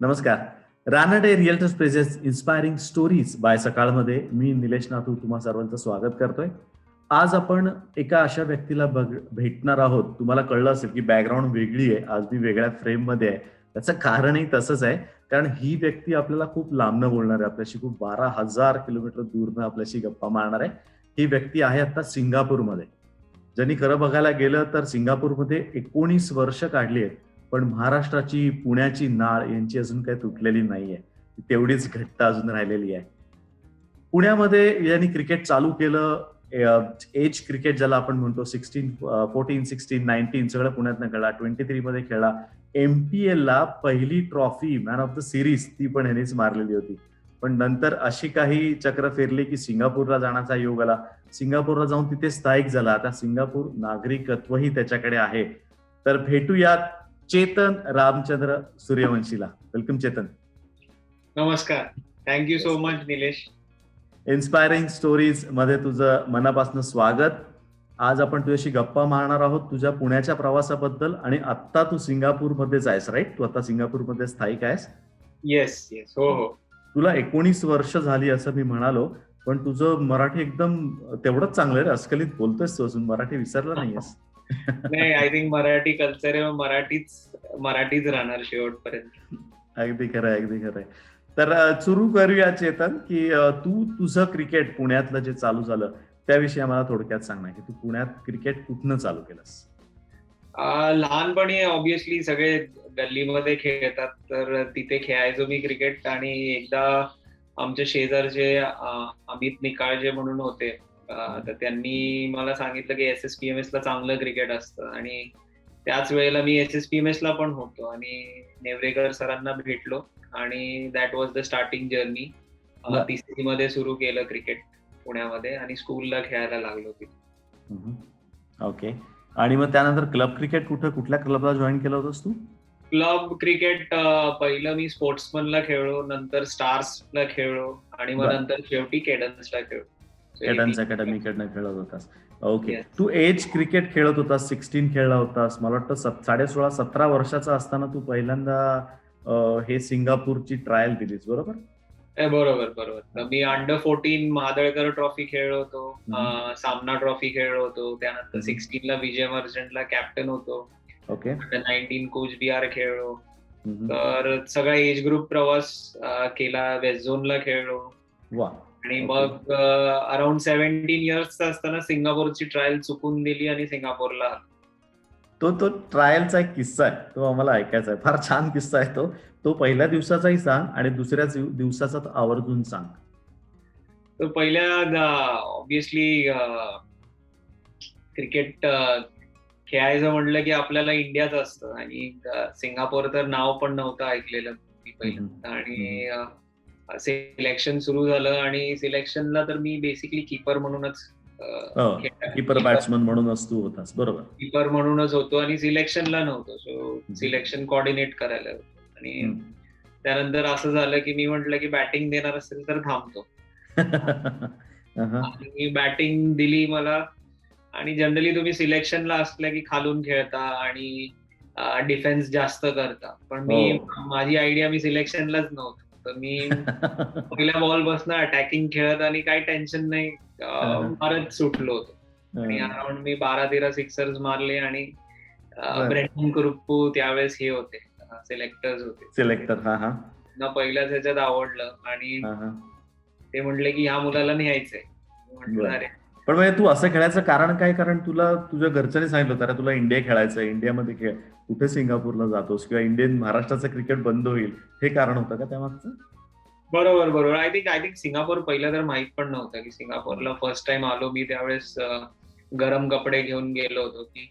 नमस्कार. Ranade realtors presents inspiring stories by सकाळमध्ये मी निलेश नाथू तुम्हा सर्वांचं स्वागत करतोय. आज आपण एका अशा व्यक्तीला भेटणार आहोत. तुम्हाला कळलं असेल की बॅकग्राऊंड वेगळी आहे. आज मी वेगळ्या फ्रेम मध्ये आहे. त्याचं कारणही तसंच आहे. कारण ही व्यक्ती आपल्याला खूप लांबनं बोलणार आहे. आपल्याशी खूप 12,000 किलोमीटर दूरनं आपल्याशी गप्पा मारणार आहे. ही व्यक्ती आहे आता सिंगापूरमध्ये. ज्यांनी खरं बघायला गेलं तर सिंगापूरमध्ये 19 वर्ष काढली आहेत. पण महाराष्ट्राची पुण्याची नाळ यांची अजून काही तुटलेली नाहीये. तेवढीच घट्ट अजून राहिलेली आहे. पुण्यामध्ये यांनी क्रिकेट चालू केलं. एज क्रिकेट ज्याला आपण म्हणतो 14, 16, 19 सगळं पुण्यातनं खेळला. 23 मध्ये खेळला. MPL ला पहिली trophy man of the series ती पण ह्यानेच मारलेली होती. पण नंतर अशी काही चक्र फिरली की सिंगापूरला जाण्याचा योग आला. सिंगापूरला जाऊन तिथे स्थायिक झाला. आता सिंगापूर नागरिकत्वही त्याच्याकडे आहे. तर भेटूयात चेतन रामचंद्र सूर्यवंशीला. वेलकम चेतन. नमस्कार. Thank you so much Nilesh. Inspiring stories मध्ये तुझं मनापासून स्वागत. आज आपण तुझ्याशी गप्पा मारणार आहोत तुझ्या पुण्याच्या प्रवासाबद्दल. आणि आता तू सिंगापूरमध्येच आहेस, राईट? तू आता सिंगापूरमध्ये स्थायिक आहेस. येस. हो हो. तुला 19 वर्ष झाली असं मी म्हणालो, पण तुझं मराठी एकदम तेवढंच चांगलं आहे. अस्खलित बोलतोयस तू, अजून मराठी विसरला नाहीयेस. नाही, आय थिंक मराठी कल्चर आहे, मराठीच राहणार शेवटपर्यंत. अगदी खरंय, अगदी खरंय. तर सुरू करूया चेतन, की तू तुझं क्रिकेट पुण्यातलं जे चालू झालं त्याविषयी आम्हाला थोडक्यात सांग ना, की तू पुण्यात क्रिकेट कुठनं चालू केलंस? लहानपणी ऑब्व्हियसली सगळे गल्लीमध्ये खेळतात, तर तिथे खेळायचो मी क्रिकेट. आणि एकदा आमच्या शेजारचे अमित निकाळजे म्हणून होते, तर त्यांनी मला सांगितलं की SSPMS ला चांगलं क्रिकेट असतं. आणि त्याच वेळेला मी SSPMS ला पण होतो आणि नेवरेकर सरांना भेटलो आणि that was the starting journey. तिसरी मध्ये सुरू केलं क्रिकेट पुण्यामध्ये आणि स्कूलला खेळायला लागलो तिथे. ओके. आणि मग त्यानंतर क्लब क्रिकेट कुठल्या क्लबला जॉईन केलं होतंस तू? क्लब क्रिकेट पहिलं मी स्पोर्ट्समनला खेळलो, नंतर स्टार्सला खेळलो आणि मग नंतर शेवटी केडन्सला खेळलो. केडन्स अकॅडमीकडनं खेळत होतास. ओके. तू एज क्रिकेट खेळत होतास, 16 खेळला होतास. मला वाटतं 16-17 वर्षाचा असताना तू पहिल्यांदा हे सिंगापूरची ट्रायल दिलीस, बरोबर? बरोबर. मी अंडर-14 महादळकर ट्रॉफी खेळलो होतो, सामना ट्रॉफी खेळलो होतो. त्यानंतर 16 ला विजय मर्चंटला कॅप्टन होतो. ओके. 19 कोचबिहार खेळलो. तर सगळा एज ग्रुप प्रवास केला. वेस्ट झोनला खेळलो. वा. आणि मग अराउंड 17 इयर्सचा असताना सिंगापूरची ट्रायल चुकून दिली आणि सिंगापूरला आलो. तो ट्रायलचा एक किस्सा आहे, तो आम्हाला ऐकायचा आहे. फार छान किस्सा आहे तो पहिल्या दिवसाचाही सांग आणि दुसऱ्या दिवसाचा आवर्जून सांग. तो पहिल्या ऑब्व्हियसली क्रिकेट खेळायचं म्हटलं की आपल्याला इंडियाच असतं आणि सिंगापूर तर नाव पण नव्हतं ऐकलेलं मी पहिल्यांदा. आणि सिलेक्शन सुरू झालं आणि सिलेक्शनला तर मी बेसिकली कीपर म्हणूनच कीपर बॅट्समन म्हणूनच तू होतास, बरोबर? कीपर म्हणूनच होतो आणि सिलेक्शनला नव्हतो. सो सिलेक्शन कोऑर्डिनेट करायला होतो. आणि त्यानंतर असं झालं की मी म्हटलं की बॅटिंग देणार असेल तर थांबतो. आणि बॅटिंग दिली मला. आणि जनरली तुम्ही सिलेक्शनला असल्या की खालून खेळता आणि डिफेन्स जास्त करता, पण माझी आयडिया मी सिलेक्शनलाच नव्हतो. तर मी पहिल्या बॉल बसणं अटॅकिंग खेळत आणि काही टेन्शन नाही मारत सुटलो होतो. आणि अराउंड मी 12-13 सिक्सर्स मारले. आणि ब्रेंडन कुरुप्पू त्यावेळेस हे होते, सिलेक्टर्स होते. ना पहिल्याच ह्याच्यात आवडलं आणि ते म्हटले की ह्या मुलाला न्यायचंय. म्हटलं अरे. पण म्हणजे तू असं खेळायचं कारण काय? कारण तुला तुझ्या घरच्यांनी सांगितलं होतं तुला इंडिया खेळायचं, इंडियामध्ये खेळ, कुठे सिंगापूरला जातोस किंवा महाराष्ट्राचं क्रिकेट बंद होईल, हे कारण होतं का त्यामागचं? बरोबर. आय थिंक सिंगापूर पहिलं तर माहित पण नव्हतं की सिंगापूरला फर्स्ट टाइम आलो मी त्यावेळेस गरम कपडे घेऊन गेलो होतो की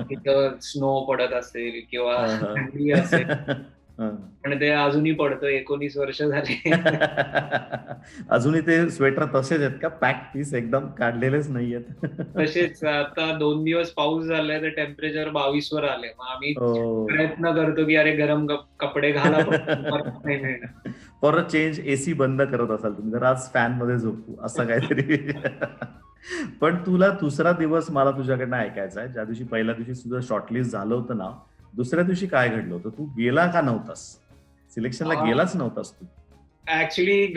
तिथं स्नो पडत असेल किंवा थंडी असेल. पण ते अजूनही पडतं. 19 वर्ष झाले. अजूनही ते स्वेटर तसेच आहेत का? पॅक पीस एकदम काढलेलेच नाहीयेत? तसेच. आता 2 दिवस पाऊस झालाय तर टेम्परेचर 22 वर आले. मग आम्ही प्रयत्न करतो की अरे गरम कपडे घाला. फॉर अ चेंज AC बंद करत असाल तुम्ही, जर आज फॅन मध्ये झोपू असं काहीतरी. पण तुला दुसरा दिवस मला तुझ्याकडनं ऐकायचा आहे. ज्या दिवशी पहिल्या दिवशी तुझं शॉर्टलिस्ट झालं होतं ना, दुसऱ्या दिवशी काय घडलं होतं? तू गेला का नव्हतास सिलेक्शनला गेलाच नव्हतास तू. ऍक्च्युली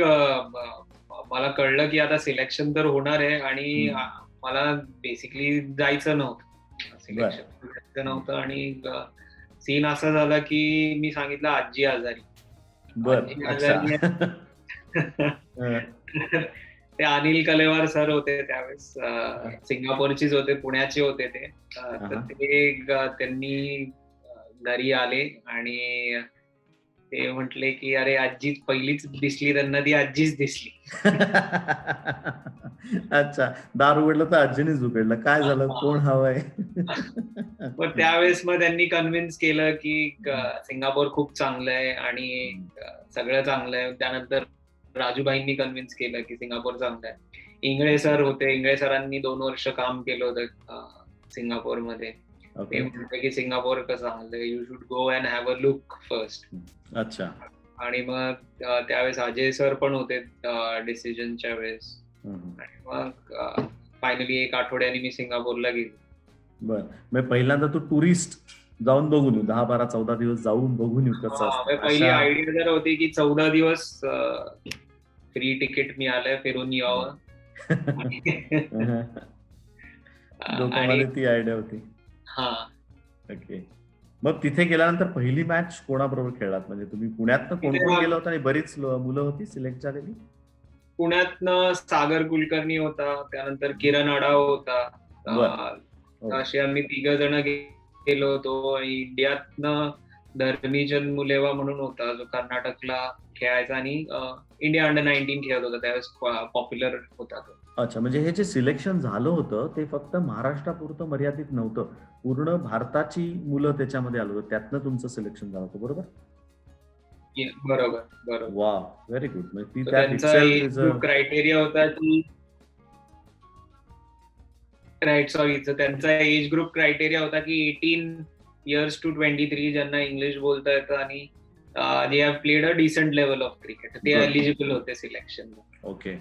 मला कळलं की आता सिलेक्शन तर होणार आहे आणि मला बेसिकली जायचं नव्हतं, सिलेक्शन जायचं नव्हतं. आणि सीन असा झाला की मी सांगितलं आजी आजारी. ते अनिल कलेवार सर होते त्यावेळेस, सिंगापूरचीच होते, पुण्याचे होते ते. तर ते त्यांनी घरी आले आणि ते म्हटले की अरे आजी पहिलीच दिसली त्यांना, ती आजीच दिसली. अच्छा, दार उघडलं तर आजीनेच उघडलं. काय झालं, कोण हवंय? मग त्यावेळेस मग त्यांनी कन्व्हिन्स केलं की सिंगापूर खूप चांगलं आहे आणि सगळं चांगलं आहे. त्यानंतर राजूभाईंनी कन्व्हिन्स केलं की सिंगापूर चांगलं आहे. इंगळे सर होते, इंगळे सरांनी 2 वर्ष काम केलं होतं सिंगापूरमध्ये. ते म्हणते की सिंगापूर कसं चांगलं आहे, you should go and have a look first. अच्छा. आणि मग त्यावेळेस अजय सर पण होते डिसिजनच्या वेळेस. आणि मग फायनली 1 आठवड्याने मी सिंगापूरला गेलो. बर, मग पहिल्यांदा तू टुरिस्ट जाऊन बघून येऊ, 10, 12, 14 दिवस जाऊन बघून येऊ कसं असतं. पहिली आयडिया जर होती की 14 दिवस फ्री तिकीट मिळालंय, फिरून यावं. डोक्यामध्ये ती आयडिया होती. हा, ओके. मग तिथे गेल्यानंतर पहिली मॅच कोणाबरोबर खेळलात? म्हणजे तुम्ही पुण्यातनं कोण कोण गेलं होतं आणि बरीच मुलं होती सिलेक्ट झालेली? पुण्यातनं सागर कुलकर्णी होता, त्यानंतर किरण अडाव होता. असे आम्ही 3 जण गेलो होतो. इंडियातनं धर्मीचंद मुलेवा म्हणून होता, जो कर्नाटकला खेळायचा आणि इंडिया अंडर 19 खेळत होता, त्यावेळेस पॉप्युलर होता तो. अच्छा, म्हणजे हे जे सिलेक्शन झालं होतं ते फक्त महाराष्ट्रापुरतं मर्यादित नव्हतं, पूर्ण भारताची मुलं त्याच्यामध्ये आलं होतं, त्यातनं तुमचं सिलेक्शन झालं होतं, बरोबर? बरोबर. वा, व्हेरी गुड. म्हणजे त्यांचा क्रायटेरिया होता की त्यांचा एज ग्रुप क्रायटेरिया होता की 18 years to 23 ज्यांना इंग्लिश बोलता येतं आणि they have played a decent level of cricket, ते एलिजिबल होते सिलेक्शन. ओके.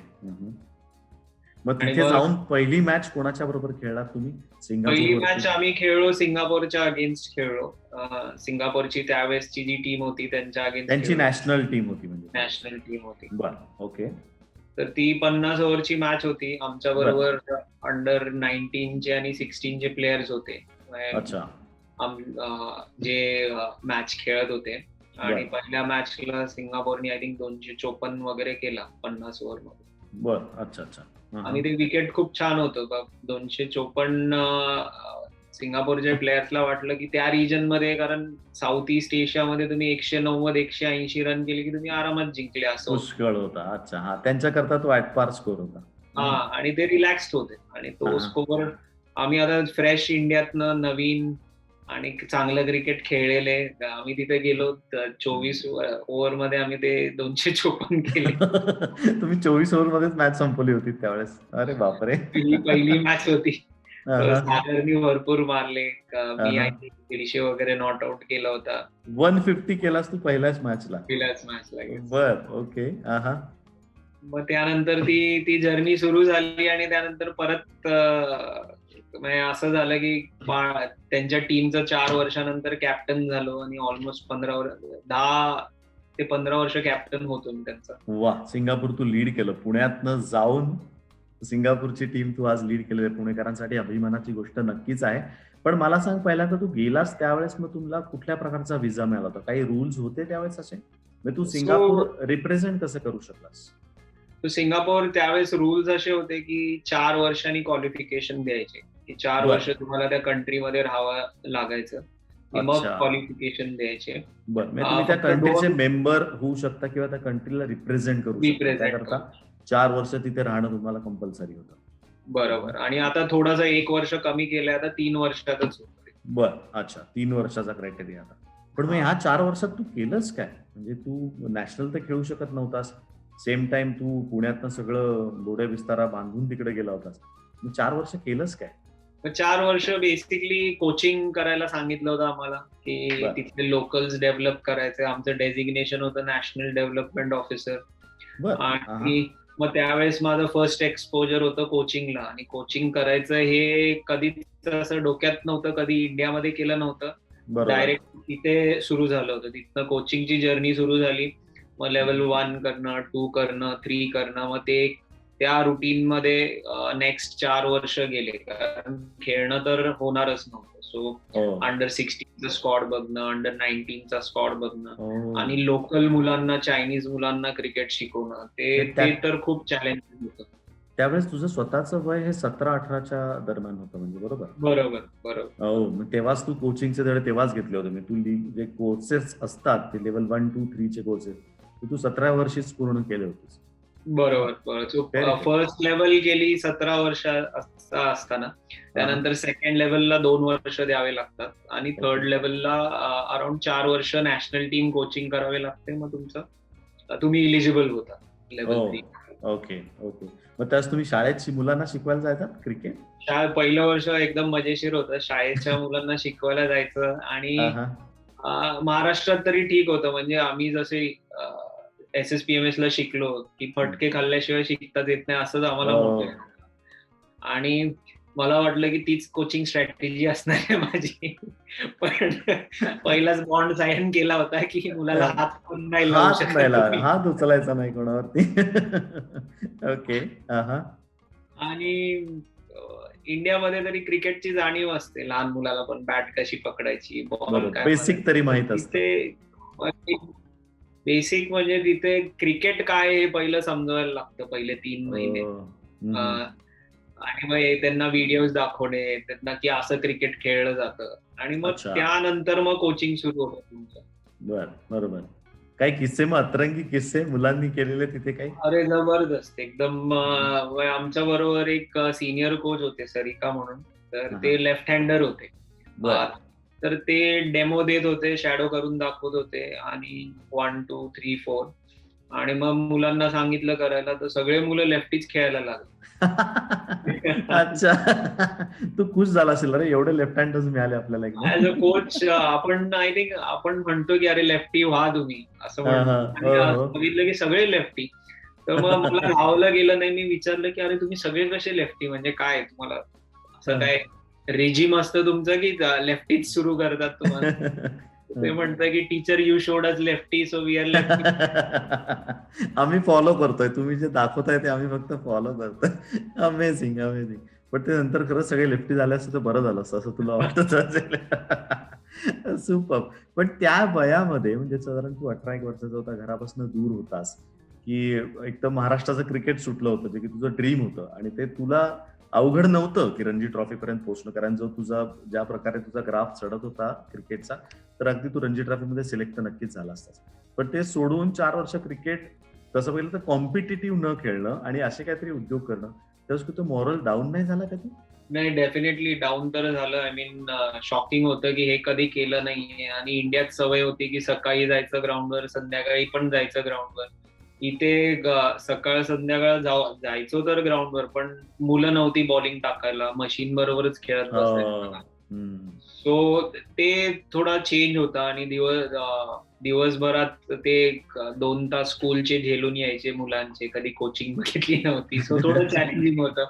मग तिथे जाऊन पहिली मॅच कोणाच्या बरोबर खेळलात तुम्ही? पहिली मॅच आम्ही खेळलो सिंगापूरच्या अगेन्स्ट खेळलो. सिंगापूरची त्यावेळेसची जी टीम होती त्यांच्या अगेन्स्ट, त्यांची नॅशनल टीम होती, म्हणजे नॅशनल टीम होती. बरं, ओके. तर ती 50 ओव्हरची मॅच होती. आमच्या बरोबर अंडर 19चे आणि 16चे प्लेयर्स होते. अच्छा. जे मॅच खेळत होते. आणि पहिल्या मॅचला सिंगापूरने आय थिंक 254 वगैरे केला 50 ओव्हर मध्ये. बर, अच्छा अच्छा. आणि ते विकेट खूप छान होतं. 254 सिंगापूरच्या प्लेयर्सला वाटलं की त्या रिजन मध्ये, कारण साऊथ ईस्ट एशियामध्ये तुम्ही 190-180 रन केले की तुम्ही आरामात जिंकले, असं पुष्कळ होता. अच्छा, हा, त्यांच्याकरता तो ॲटपार स्कोर होता. हा, आणि ते रिलॅक्स्ड होते. आणि तो स्कोर आम्ही आता फ्रेश इंडियातनं नवीन आणि चांगलं क्रिकेट खेळलेले, आम्ही तिथे गेलो 24 ओव्हर मध्ये आम्ही ते 254 केले. तुम्ही 24 ओव्हर मध्येच मॅच संपवली होती त्यावेळेस? अरे बापरे. पहिली मॅच होती. सागरनी भरपूर मारले. मी 150 वगैरे नॉट आउट केला होता. 150 केलास तू पहिल्याच मॅचला? पहिल्याच मॅचला. बर, ओके. मग त्यानंतर ती जर्नी सुरू झाली आणि त्यानंतर परत असं झालं की त्यांच्या टीमचं 4 वर्षानंतर कॅप्टन झालो आणि ऑलमोस्ट 10 ते 15 वर्ष कॅप्टन होतो मी त्यांचा. वा, सिंगापूर तू लीड केलं. पुण्यातनं जाऊन सिंगापूरची टीम तू आज लीड केली. पुणेकरांसाठी अभिमानाची गोष्ट नक्कीच आहे. पण मला सांग, पहिल्यांदा तू गेलास त्यावेळेस मग तुला कुठल्या प्रकारचा व्हिसा मिळाला होता? काही रूल्स होते त्यावेळेस असे? मग तू सिंगापूर रिप्रेझेंट कसं करू शकलास? सिंगापूर त्यावेळेस रूल्स असे होते की 4 वर्षांनी क्वालिफिकेशन द्यायचे, की 4 वर्ष तुम्हाला त्या कंट्रीमध्ये राहावं लागायचं, मग क्वालिफिकेशन द्यायचे. बरं, तुम्ही त्या कंट्रीचे मेंबर होऊ शकता किंवा त्या कंट्रीला रिप्रेझेंट करू शकता, त्याकरता 4 वर्ष तिथे राहणं तुम्हाला कंपल्सरी होतं. बरोबर. आणि आता थोडासा 1 वर्ष कमी केलंय, आता 3 वर्षातच होतं. बर, अच्छा, 3 वर्षाचा क्रायटेरिया आता. पण मग ह्या 4 वर्षात तू केलंस काय? म्हणजे तू नॅशनल तर खेळू शकत नव्हतास, सेम टाइम तू पुण्यातनं सगळं गोड्या विस्तारा बांधून तिकडे गेला होतास, 4 वर्ष केलंस काय? 4 वर्ष बेसिकली कोचिंग करायला सांगितलं होतं आम्हाला, की तिथले लोकल्स डेव्हलप करायचे. आमचं डेझिग्नेशन होतं नॅशनल डेव्हलपमेंट ऑफिसर. आणि मग त्यावेळेस माझं फर्स्ट एक्सपोजर होतं कोचिंगला. आणि कोचिंग करायचं हे कधीच असं डोक्यात नव्हतं, कधी इंडियामध्ये केलं नव्हतं. बरोबर. डायरेक्ट तिथे सुरू झालं होतं. तिथनं कोचिंगची जर्नी सुरू झाली. मग लेवल 1 करणं, 2 करणं, 3 करणं. मग ते त्या रुटीन मध्ये नेक्स्ट 4 वर्ष गेले, कारण खेळणं तर होणारच नव्हतं. सो हो. अंडर 16चा स्क्वॉड बघणं, अंडर 19चा स्क्वॉड बघणं हो. आणि लोकल मुलांना, चायनीज मुलांना क्रिकेट शिकवणं, ते ते तर खूप चॅलेंजिंग होतं. त्यावेळेस तुझं स्वतःचं वय हे 17-18च्या दरम्यान होतं म्हणजे बरोबर? बरोबर. हो, मग तेव्हाच तू कोचिंगचे धडे तेव्हाच घेतले होते. मी तू जे कोर्सेस असतात ते लेवल 1, 2, 3 चे कोर्सेस तू 17 वर्षीच पूर्ण केले होतेस. बरोबर. फर्स्ट लेवल गेली 17 वर्ष असताना. त्यानंतर सेकंड लेवलला 2 वर्ष द्यावे लागतात आणि थर्ड लेवलला अराउंड 4 वर्ष नॅशनल टीम कोचिंग करावे लागते. मग तुम्ही इलिजिबल होता लेवल 3. ओके. मग त्यास तुम्ही शाळेत मुलांना शिकवायला जायचात क्रिकेट? पहिलं वर्ष एकदम मजेशीर होतं. शाळेच्या मुलांना शिकवायला जायचं आणि महाराष्ट्रात तरी ठीक होतं. म्हणजे आम्ही जसे SSPMS ला शिकलो की फटके खाल्ल्याशिवाय शिकताच येत नाही असंच आम्हाला मोठं. आणि मला वाटलं की तीच कोचिंग स्ट्रॅटेजी असणार आहे माझी. पण पहिलाच बॉन्ड साइन केला होता की मुलाला हात पण नाही लावू शकत, हात उचलायचा नाही कोणावरती. ओके. आणि इंडियामध्ये तरी क्रिकेटची जाणीव असते लहान मुलाला पण, बॅट कशी पकडायची, बॉल काय, बेसिक तरी माहित असते. बेसिक म्हणजे तिथे क्रिकेट काय हे पहिलं समजायला लागतं, पहिले 3 महिने. आणि मग त्यांना व्हिडिओज दाखवणे, त्यांना की असं क्रिकेट खेळलं जातं आणि मग त्यानंतर मग कोचिंग सुरू होतं तुमचं. बरोबर. काही किस्से, मग अतरंगी किस्से मुलांनी केलेले तिथे काही? अरे जबरदस्त एकदम. आमच्या बरोबर एक सिनियर कोच होते, सरिका म्हणून. तर ते लेफ्ट हँडर होते. तर ते डेमो देत होते, शॅडो करून दाखवत होते आणि 1, 2, 3, 4 आणि मग मुलांना सांगितलं करायला, तर सगळे मुलं लेफ्टीच खेळायला लागले. अच्छा. तू खुश झाला असेल रे, एवढे लेफ्ट हँडर्स मिळाले आपल्याला. ऍज अ कोच आपण आय थिंक आपण म्हणतो की अरे लेफ्टी व्हा तुम्ही, असं म्हणतो. बघितलं की सगळे लेफ्टी. तर मग मला लावलं गेलं नाही. मी विचारलं की अरे तुम्ही सगळे कसे लेफ्टी, म्हणजे काय तुम्हाला असं काय रेजिम असतं तुमचं की लेफ्टीच सुरू करतात तुम्हाला? ते म्हणतात की teacher you showed us lefty so we are lefty. आम्ही फॉलो करतोय, तुम्ही जे दाखवताय ते आम्ही फक्त फॉलो करतोय. अमेझिंग. पण ते नंतर खरंच सगळे लेफ्टी झाले असते तर बरं झालं असतं असं तुला वाटत असेल. सुपर. पण त्या वयामध्ये म्हणजे साधारण तू 18-1 वर्षाचा होता, घरापासून दूर होतास, की एकदम महाराष्ट्राचं क्रिकेट सुटलं होतं जे की तुझं ड्रीम होतं आणि ते तुला अवघड नव्हतं की रणजी ट्रॉफी पर्यंत पोहोचणं, कारण जो तुझा ज्या प्रकारे तुझा ग्राफ चढत होता क्रिकेटचा, तर अगदी तू रणजी ट्रॉफीमध्ये सिलेक्ट तर नक्कीच झाला असतास. पण ते सोडून 4 वर्ष क्रिकेट, तसं पहिलं तर कॉम्पिटिटिव्ह न खेळणं आणि असे काहीतरी उद्योग करणं, त्यावेळेस तो मॉरल डाऊन नाही झाला कधी? नाही, डेफिनेटली डाऊन तर झालं. आय मीन शॉकिंग होतं की हे कधी केलं नाहीये. आणि इंडियात सवय होती की सकाळी जायचं ग्राउंडवर, संध्याकाळी पण जायचं ग्राउंडवर. इथे सकाळ संध्याकाळ जायचो तर ग्राउंडवर, पण मुलं नव्हती बॉलिंग टाकायला, मशीन बरोबरच खेळत बसायचं. सो ते थोडा चेंज होता. आणि दिवसभरात ते 2 तास स्कूलचे झेलून यायचे मुलांचे, कधी कोचिंग बघितली नव्हती. सो थोडं चॅलेंजिंग होतं.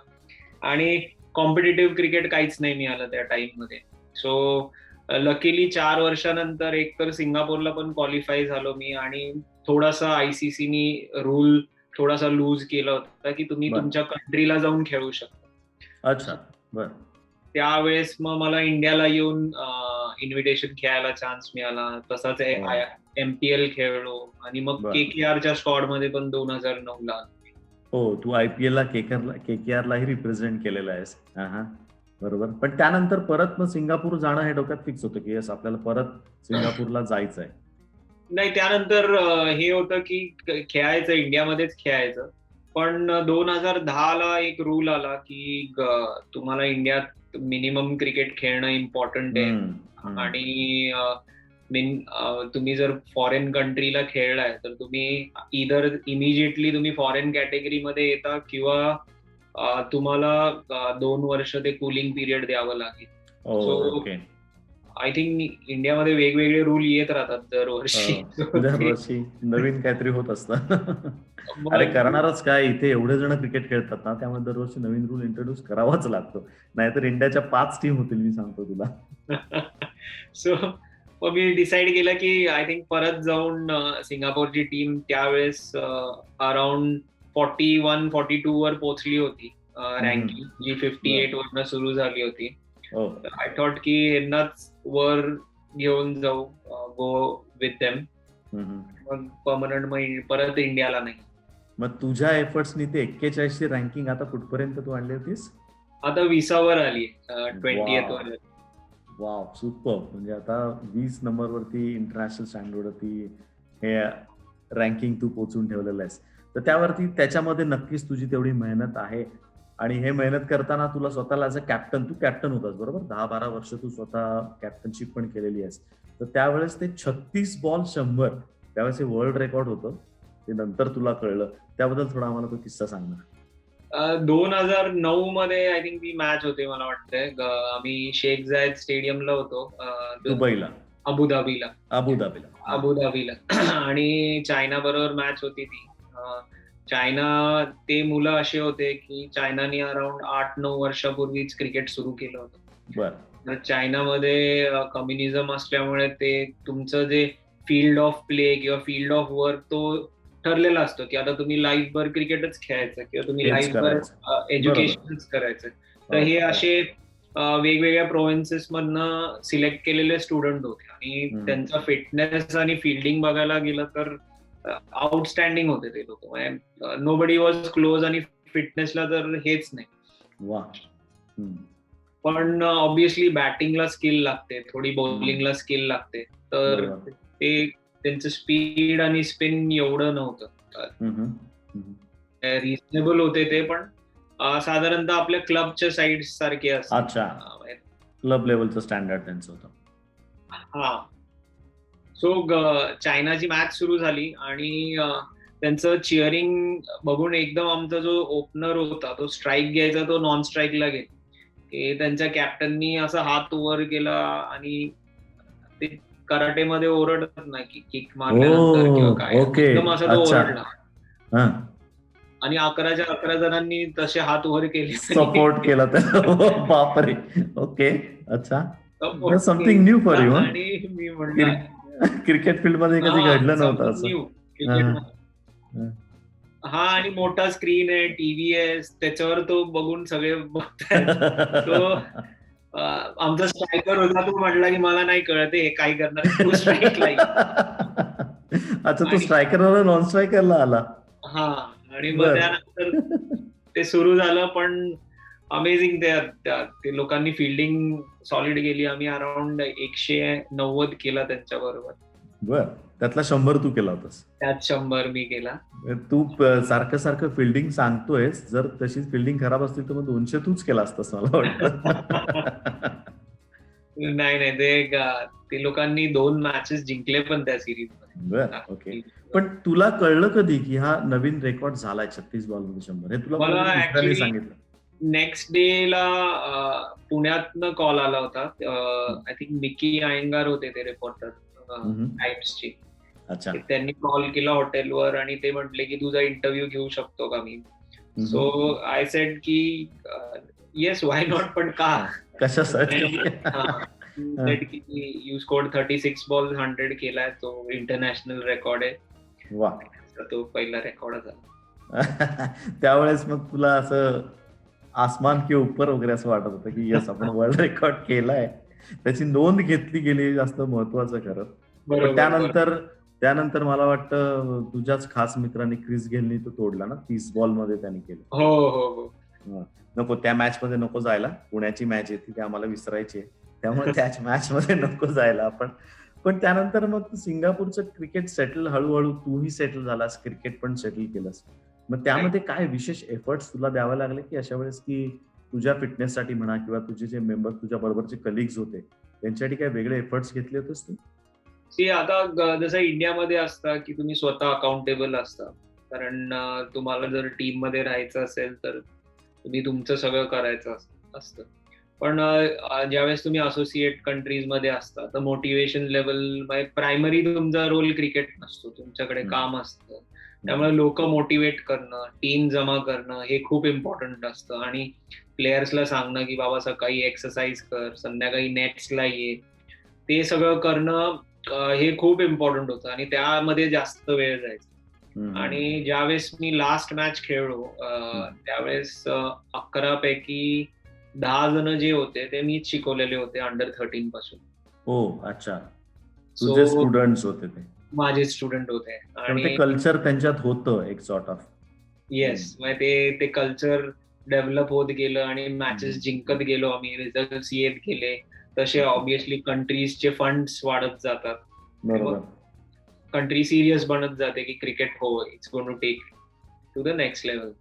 आणि कॉम्पिटिटिव्ह क्रिकेट काहीच नाही मिळालं त्या टाइम मध्ये. सो लकीली 4 वर्षानंतर एकतर सिंगापूरला पण क्वालिफाय झालो मी, आणि थोडासा आयसीसीनी रूल थोडासा लूज केला होता की तुम्ही तुमच्या कंट्रीला जाऊन खेळू शकता. अच्छा, बरं. त्यावेळेस मग मला इंडियाला येऊन इन्व्हिटेशन खेळायला चान्स मिळाला. तसाच MPL खेळलो आणि मग KKRच्या स्क्वॉड मध्ये पण 2009 ला. हो, तू IPL ला KKR लाही रिप्रेझेंट केलेलं आहेस. बरोबर. पण त्यानंतर परत मग सिंगापूर जाणं हे डोक्यात फिक्स होतं की आपल्याला परत सिंगापूरला जायचंय? नाही, त्यानंतर हे होतं की खेळायचं, इंडियामध्येच खेळायचं. पण 2010 ला एक रूल आला की तुम्हाला इंडियात मिनिमम क्रिकेट खेळणं इम्पॉर्टंट आहे. आणि तुम्ही जर फॉरेन कंट्रीला खेळलाय तर तुम्ही इधर इमिजिएटली तुम्ही फॉरेन कॅटेगरी मध्ये येता, किंवा तुम्हाला 2 वर्ष ते कूलिंग पिरियड द्यावं लागेल. सो आय थिंक इंडियामध्ये वेगवेगळे रूल येत राहतात दरवर्षी नवीन काहीतरी होत असतं. अरे करणारच काय, इथे एवढे जण क्रिकेट खेळतात ना, त्यामुळे दरवर्षी नवीन रूल इंट्रोड्यूस करावाच लागतो, नाहीतर इंडियाच्या 5 टीम होतील, मी सांगतो तुला. सो मग मी डिसाईड केलं की आय थिंक परत जाऊन सिंगापूरची टीम त्यावेळेस अराउंड 41-42 वर पोहोचली होती रँकिंग, जी 58 वरनं सुरू झाली होती. आय थॉट की यांनाच वर घेऊन जाऊ, गो विथ देम. मग परमनंट मग परत इंडियाला नाही. मग तुझ्या एफर्ट्सनी ते 41ची रँकिंग आता कुठपर्यंत तू आणली होतीस? आता 20वर आली, 20th वर. Wow, super. म्हणजे आता 20 नंबरवरती इंटरनॅशनल स्टँडर्डवरती हे रँकिंग तू पोहोचून ठेवलेलं आहेस. तर त्यावरती त्याच्यामध्ये नक्कीच तुझी तेवढी मेहनत आहे. आणि हे मेहनत करताना तुला स्वतःला ॲज अ कॅप्टन, तू कॅप्टन होतास बरोबर, 10-12 वर्ष तू स्वतः कॅप्टनशिप पण केलेली आहेस. तर त्यावेळेस ते 36 बॉल 100 त्यावेळेस हे वर्ल्ड रेकॉर्ड होतं, ते नंतर तुला कळलं. त्याबद्दल थोडा आम्हाला तो किस्सा सांग ना. 2009 मध्ये आय थिंक ती मॅच होते मला वाटतंय. आम्ही शेख जायद स्टेडियमला होतो, दुबईला, अबुधाबीला. आणि चायना बरोबर मॅच होती ती. चायना, ते मुलं असे होते की चायनाने अराउंड 8-9 वर्षापूर्वीच क्रिकेट सुरू केलं होतं. तर चायनामध्ये कम्युनिझम असल्यामुळे ते तुमचं जे फील्ड ऑफ प्ले किंवा फील्ड ऑफ वर्क तो ठरलेला असतो की आता तुम्ही लाईफभर क्रिकेटच खेळायचं किंवा तुम्ही लाईफभर एज्युकेशनच करायचं. तर हे असे वेगवेगळ्या प्रोव्हिन्सेस मधनं सिलेक्ट केलेले स्टुडंट होते आणि त्यांचा फिटनेस आणि फिल्डिंग बघायला गेलं तर आउटस्टँडिंग होते ते लोक. नोबडी वॉज क्लोज आणि फिटनेसला तर हेच नाही. पण ऑब्विसली बॅटिंगला स्किल लागते, थोडी बॉलिंगला स्किल लागते. तर ते त्यांचं स्पीड आणि स्पिन एवढं नव्हतं, रिझनेबल होते ते. पण साधारणतः आपल्या क्लबच्या साईड सारखे असतात, क्लब लेवलचं स्टँडर्ड त्यांचं होतं. हा. सो चायनाची मॅच सुरू झाली आणि त्यांचं चिअरिंग बघून एकदम आमचा जो ओपनर होता तो स्ट्राईक घ्यायचा, तो नॉन स्ट्राईकला गेला. त्यांच्या कॅप्टननी असा हात वर केला आणि ते कराटेमध्ये ओरडतात ना की किक मारल्यानंतर किंवा काय, एकदम असा तो ओरडला आणि 11 जणांनी तसे हात वर केले, सपोर्ट केला. बापरे. ओके, अच्छा. Something new for you. आणि मी म्हणलं क्रिकेट फील्ड मध्ये कधी घडलं नव्हतं असं. हा, आणि मोठा स्क्रीन आहे, टीव्ही आहे, त्याच्यावर तो बघून सगळे बघतायत. तो आमचा स्ट्रायकर होता, तो म्हटला की मला नाही कळत हे काय करणार, तू स्ट्राईकला. अच्छा, तो स्ट्रायकरला नॉन स्ट्रायकरला आला. हा, आणि मग त्यानंतर ते सुरू झालं. पण अमेझिंग, ते लोकांनी फिल्डिंग सॉलिड केली. आम्ही अराउंड 190 केला त्यांच्या बरोबर. बर, त्यातला 100 तू केला होतास? त्यात 100 मी केला. तू सारखं फिल्डिंग सांगतोयस, जर तशीच फिल्डिंग खराब असतील तर मग 200 तूच केला असतास मला वाटतं. नाही, ते लोकांनी 2 मॅचेस जिंकले पण त्या सिरीज मध्ये. बर, ओके. पण तुला कळलं कधी की हा नवीन रेकॉर्ड झालाय 36 बॉल मध्ये 100? हे तुला मला सांगितलं? नेक्स्ट डे ला पुण्यातनं कॉल आला होता. आय थिंक मिकी अयंगार होते ते रिपोर्टर टाइम्सचे. अच्छा. त्यांनी कॉल केला हॉटेलवर आणि ते म्हटले की तुझा इंटरव्ह्यू घेऊ शकतो का मी? सो आय सेड की येस, व्हाय नॉट. पण का, कशासाठी? यू स्कोर्ड 36 बॉल 100 केलाय, तो इंटरनॅशनल रेकॉर्ड आहे. वा, तो पहिला रेकॉर्ड झाला. त्यावेळेस मग तुला असं आसमान के ऊपर वगैरे असं वाटत होतं की यस, आपण वर्ल्ड रेकॉर्ड केलाय, त्याची नोंद घेतली गेली, जास्त महत्वाचं खरं. त्यानंतर मला वाटतं तुझ्याच खास मित्रांनी क्रिस गेलनी तो तोडला ना 30 बॉल मध्ये त्यांनी केलं. हो. नको, त्या मॅच मध्ये नको जायला. पुण्याची मॅच येते ती आम्हाला विसरायची आहे, त्यामुळे त्याच मॅच मध्ये नको जायला आपण. पण त्यानंतर मग सिंगापूरचं क्रिकेट सेटल, हळूहळू तूही सेटल झालास, क्रिकेट पण सेटल केलंस. मग त्यामध्ये काय विशेष एफर्ट्स तुला द्यावे लागले की अशा वेळेस की तुझ्या फिटनेससाठी म्हणा किंवा तुझे जे मेंबर, तुझ्या बरोबरचे कलिग्स होते, त्यांच्यासाठी काय वेगळे एफर्ट्स घेतले होतेस तू? आता जसं इंडियामध्ये असतं की तुम्ही स्वतः अकाउंटेबल असता, कारण तुम्हाला जर टीम मध्ये राहायचं असेल तर तुम्ही तुमचं सगळं करायचं असतं. पण ज्यावेळेस तुम्ही असोसिएट कंट्रीज मध्ये असता तर मोटिवेशन लेवल, प्रायमरी तुमचा रोल क्रिकेट नसतो, तुमच्याकडे काम असतं. त्यामुळे लोक मोटिवेट करणं, टीम जमा करणं हे खूप इम्पॉर्टंट असतं. आणि प्लेयर्सला सांगणं की बाबा सकाळी एक्सरसाइज कर, संध्याकाळी नेट्सला ये, ते सगळं करणं हे खूप इम्पॉर्टंट होतं आणि त्यामध्ये जास्त वेळ जायचा. आणि ज्यावेळेस मी लास्ट मॅच खेळलो त्यावेळेस 11 पैकी 10 जण जे होते ते मीच शिकवलेले होते अंडर 13 पासून. हो, अच्छा. तुझे सो स्टुडंट्स होते ते. माझे स्टुडंट होते त्यामुळे ते आणि कल्चर त्यांच्यात होतं एक सॉर्ट ऑफ. येस, ते कल्चर डेव्हलप होत गेलं आणि मॅचेस जिंकत गेलो आम्ही, रिझल्ट येत गेले तसे ऑब्विसली कंट्रीजचे फंड्स वाढत जातात. बरोबर. कंट्री सिरियस बनत जाते की क्रिकेट हो it's going to take to the next level.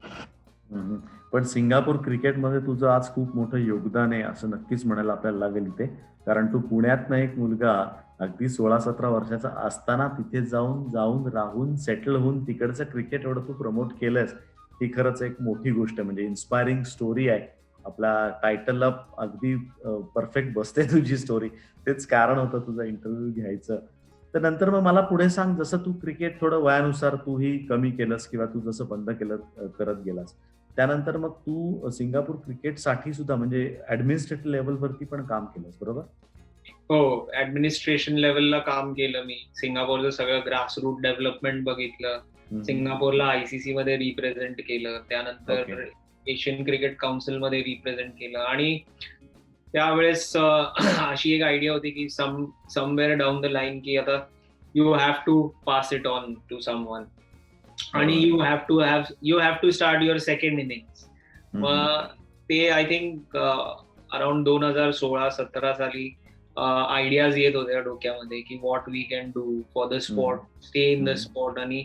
पण सिंगापूर क्रिकेटमध्ये तुझं आज खूप मोठं योगदान आहे असं नक्कीच म्हणायला आपल्याला लागेल इथे. कारण तू पुण्यातनं एक मुलगा अगदी 16-17 वर्षाचा असताना तिथे जाऊन राहून सेटल होऊन तिकडचं क्रिकेट एवढं तू प्रमोट केलंस, ही खरंच एक मोठी गोष्ट आहे. म्हणजे इन्स्पायरिंग स्टोरी आहे. आपल्या टायटलला अगदी परफेक्ट बसते तुझी स्टोरी. तेच कारण होतं तुझा इंटरव्ह्यू घ्यायचं. तर नंतर मग मला पुढे सांग, जसं तू क्रिकेट थोडं वयानुसार तूही कमी केलंस किंवा तू जसं बंद केलं करत गेलास, त्यानंतर मग तू सिंगापूर क्रिकेटसाठी सुद्धा म्हणजे ऍडमिनिस्ट्रेटिव्ह लेवलवरती पण काम केलंस, बरोबर? हो, ऍडमिनिस्ट्रेशन लेवलला काम केलं मी. सिंगापूरचं सगळं ग्रासरूट डेव्हलपमेंट बघितलं. सिंगापूरला आयसीसी मध्ये रिप्रेझेंट केलं. त्यानंतर एशियन क्रिकेट काउन्सिल मध्ये रिप्रेझेंट केलं आणि त्यावेळेस अशी एक आयडिया होती की समवेअर डाऊन द लाईन की आता you have to pass it on to someone आणि you have to start your second innings. मग ते आय थिंक अराउंड 2016-17 साली आयडियाज येत होत्या डोक्यामध्ये की what we can do for the sport, stay in the sport आणि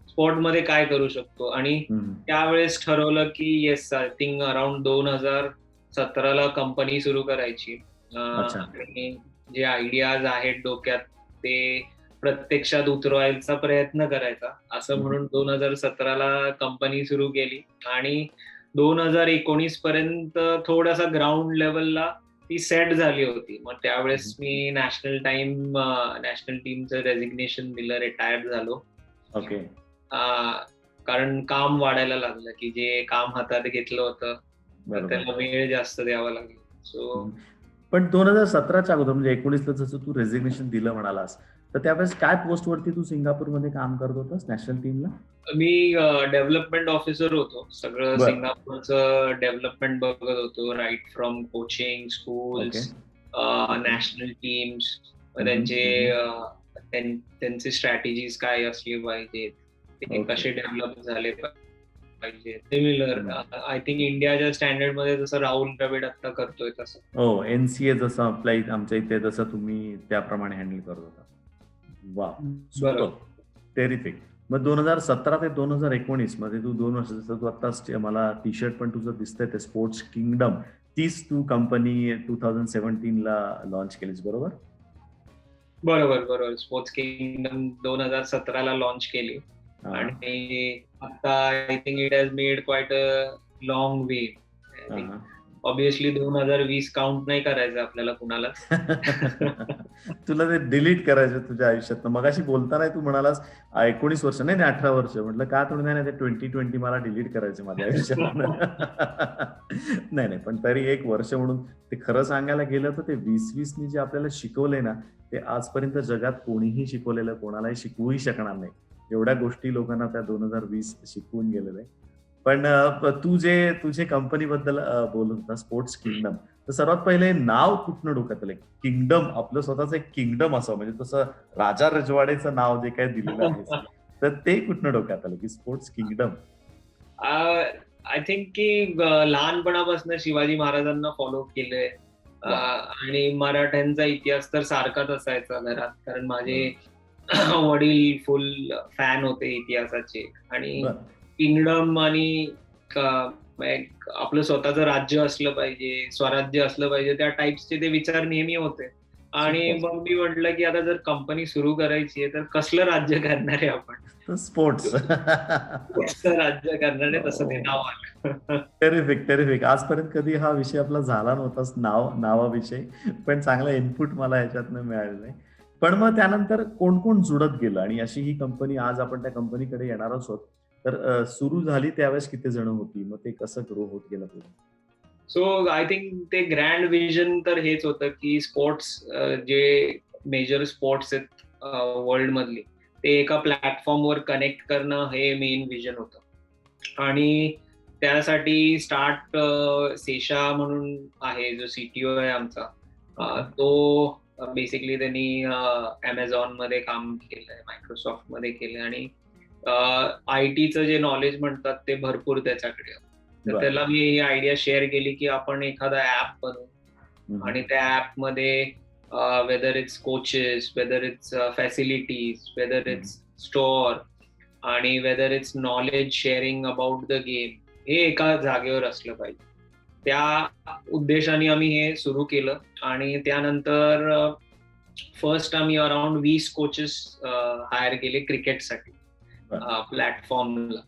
स्पोर्ट मध्ये काय करू शकतो. आणि त्यावेळेस ठरवलं की येस, आय थिंक अराउंड 2017ला कंपनी सुरू करायची. आणि जे आयडियाज आहेत डोक्यात ते प्रत्यक्षात उतरवायचा प्रयत्न करायचा असं म्हणून 2017ला कंपनी सुरू केली आणि 2019 पर्यंत थोडासा ग्राउंड लेवलला ती सेट झाली होती. मग त्यावेळेस मी नॅशनल टीमचं रेजिग्नेशन दिलं, रिटायर्ड झालो. ओके. कारण काम वाढायला लागलं की जे काम हातात घेतलं होतं त्याला वेळ जास्त द्यावा लागला. सो पण 2017च्या अगोदर म्हणजे 19ला जसं तू रेजिग्नेशन दिलं म्हणालास, तर त्यावेळेस काय पोस्ट वरती तू सिंगापूरमध्ये काम करत होतास नॅशनल टीमला? मी डेव्हलपमेंट ऑफिसर होतो. सगळं सिंगापूरचं डेव्हलपमेंट बघत होतो, right from coaching, schools, national teams, त्यांचे स्ट्रॅटेजीज काय असले पाहिजेत, ते कसे डेव्हलप झाले पाहिजे. सिमिलर आय थिंक इंडियाच्या स्टँडर्ड मध्ये जसं राहुल द्रविड आता करतोय तसं. हो, एनसीए जसं अप्लाय आमच्या इथे जसं तुम्ही त्याप्रमाणे हँडल करत होता. वा, सुपर, टेरिफिक. मग 2017 ते 2019 मध्ये तू 2 वर्ष, जसं तू आता मला टी शर्ट पण तुझं दिसतंय ते स्पोर्ट्स किंगडम, तीच तू कंपनी 2017ला लॉन्च केलीस, बरोबर? बरोबर. स्पोर्ट्स किंगडम 2017ला लॉन्च केली आणि आता I think it has made quite a long way. Obviously 2020 count नाही करायचं आपल्याला कुणाला. तुला ते डिलीट करायचं तुझ्या आयुष्यात. मगाशी बोलताना तू म्हणालास 19 वर्ष नाही 18 वर्ष, म्हटलं का थोडी नाही, ते 2020 मला डिलीट करायचं माझ्या आयुष्यात. नाही, पण तरी एक वर्ष म्हणून ते खरं सांगायला गेलं तर ते 2020नी जे आपल्याला शिकवलंय ना, ते आजपर्यंत जगात कोणीही शिकवलेलं कोणालाही शिकवूही शकणार नाही. एवढ्या गोष्टी लोकांना त्या 2020 शिकवून गेलेलं आहे. पण तू जे तुझे कंपनीबद्दल बोलत होता स्पोर्ट्स किंगडम, तर सर्वात पहिले नाव कुठनं डोक्यात आलं? किंगडम, आपलं स्वतःच एक किंगडम असं, म्हणजे तसं राजा रजवाडेचं नाव जे काही दिलेलं आहे, तर ते कुठनं डोक्यात आलं की स्पोर्ट्स किंगडम? आय थिंक की लहानपणापासून शिवाजी महाराजांना फॉलो केलंय आणि मराठ्यांचा इतिहास तर सारखाच असायचा घरात, कारण माझे वडील फुल फॅन होते इतिहासाचे. आणि किंगडम आणि आपलं स्वतःचं राज्य असलं पाहिजे, स्वराज्य असलं पाहिजे, त्या टाइप्सचे ते विचार नेहमी होते. आणि मग मी म्हटलं की आता जर कंपनी सुरू करायची आहे तर कसलं राज्य करणार आहे आपण? स्पोर्ट्स राज्य करणार आहे, तसं ते नाव आलं. टेरिफिक. आजपर्यंत कधी हा विषय आपला झाला नव्हताच, नावाविषयी, पण चांगला इनपुट मला ह्याच्यातनं मिळालेलं आहे. पण मग त्यानंतर कोण कोण जुडत गेलं आणि अशी ही कंपनी, आज आपण त्या कंपनीकडे येणार आहोत, तर सुरू झाली त्यावेळेस किती जण होती, मग ते कसं ग्रो होत गेलं पुढे? सो आय थिंक ते ग्रँड विजन तर हेच होतं की स्पोर्ट्स जे मेजर स्पोर्ट्स आहेत वर्ल्ड मधली, ते एका प्लॅटफॉर्मवर कनेक्ट करणं हे मेन विजन होतं. आणि त्यासाठी स्टार्ट सेशा म्हणून आहे, जो CTO आहे आमचा, तो बेसिकली त्यांनी Amazon मध्ये काम केलंय, मायक्रोसॉफ्ट मध्ये केलंय, आणि IT चं जे नॉलेज म्हणतात ते भरपूर त्याच्याकडे आहे. तर त्याला मी ही आयडिया शेअर केली की आपण एखादा ऍप बनवू, आणि त्या ऍप मध्ये whether it's coaches, whether it's facilities, whether it's store, आणि whether it's knowledge sharing about the game, हे एका जागेवर असलं पाहिजे. त्या उद्देशाने आम्ही हे सुरू केलं. आणि त्यानंतर फर्स्ट आम्ही अराउंड 20 कोचेस हायर केले क्रिकेटसाठी प्लॅटफॉर्मला,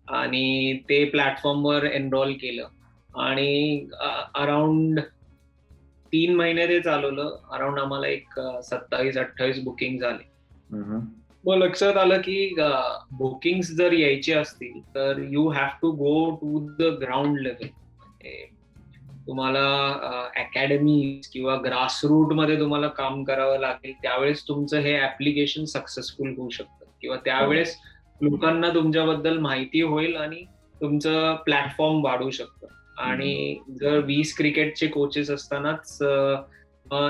आणि ते प्लॅटफॉर्मवर एनरोल केलं. आणि अराउंड 3 महिने ते चालवलं. अराउंड आम्हाला एक 27-28 बुकिंग झाले. मग लक्षात आलं की बुकिंग्स जर यायचे असतील तर you have to go to the ground level. तुम्हाला अकॅडमी किंवा ग्रासरूट मध्ये तुम्हाला काम करावं लागेल. त्यावेळेस तुमचं हे ऍप्लिकेशन सक्सेसफुल होऊ शकतं, किंवा त्यावेळेस लोकांना तुमच्याबद्दल माहिती होईल आणि तुमचं प्लॅटफॉर्म वाढू शकतं. आणि जर 20 क्रिकेटचे कोचेस असतानाच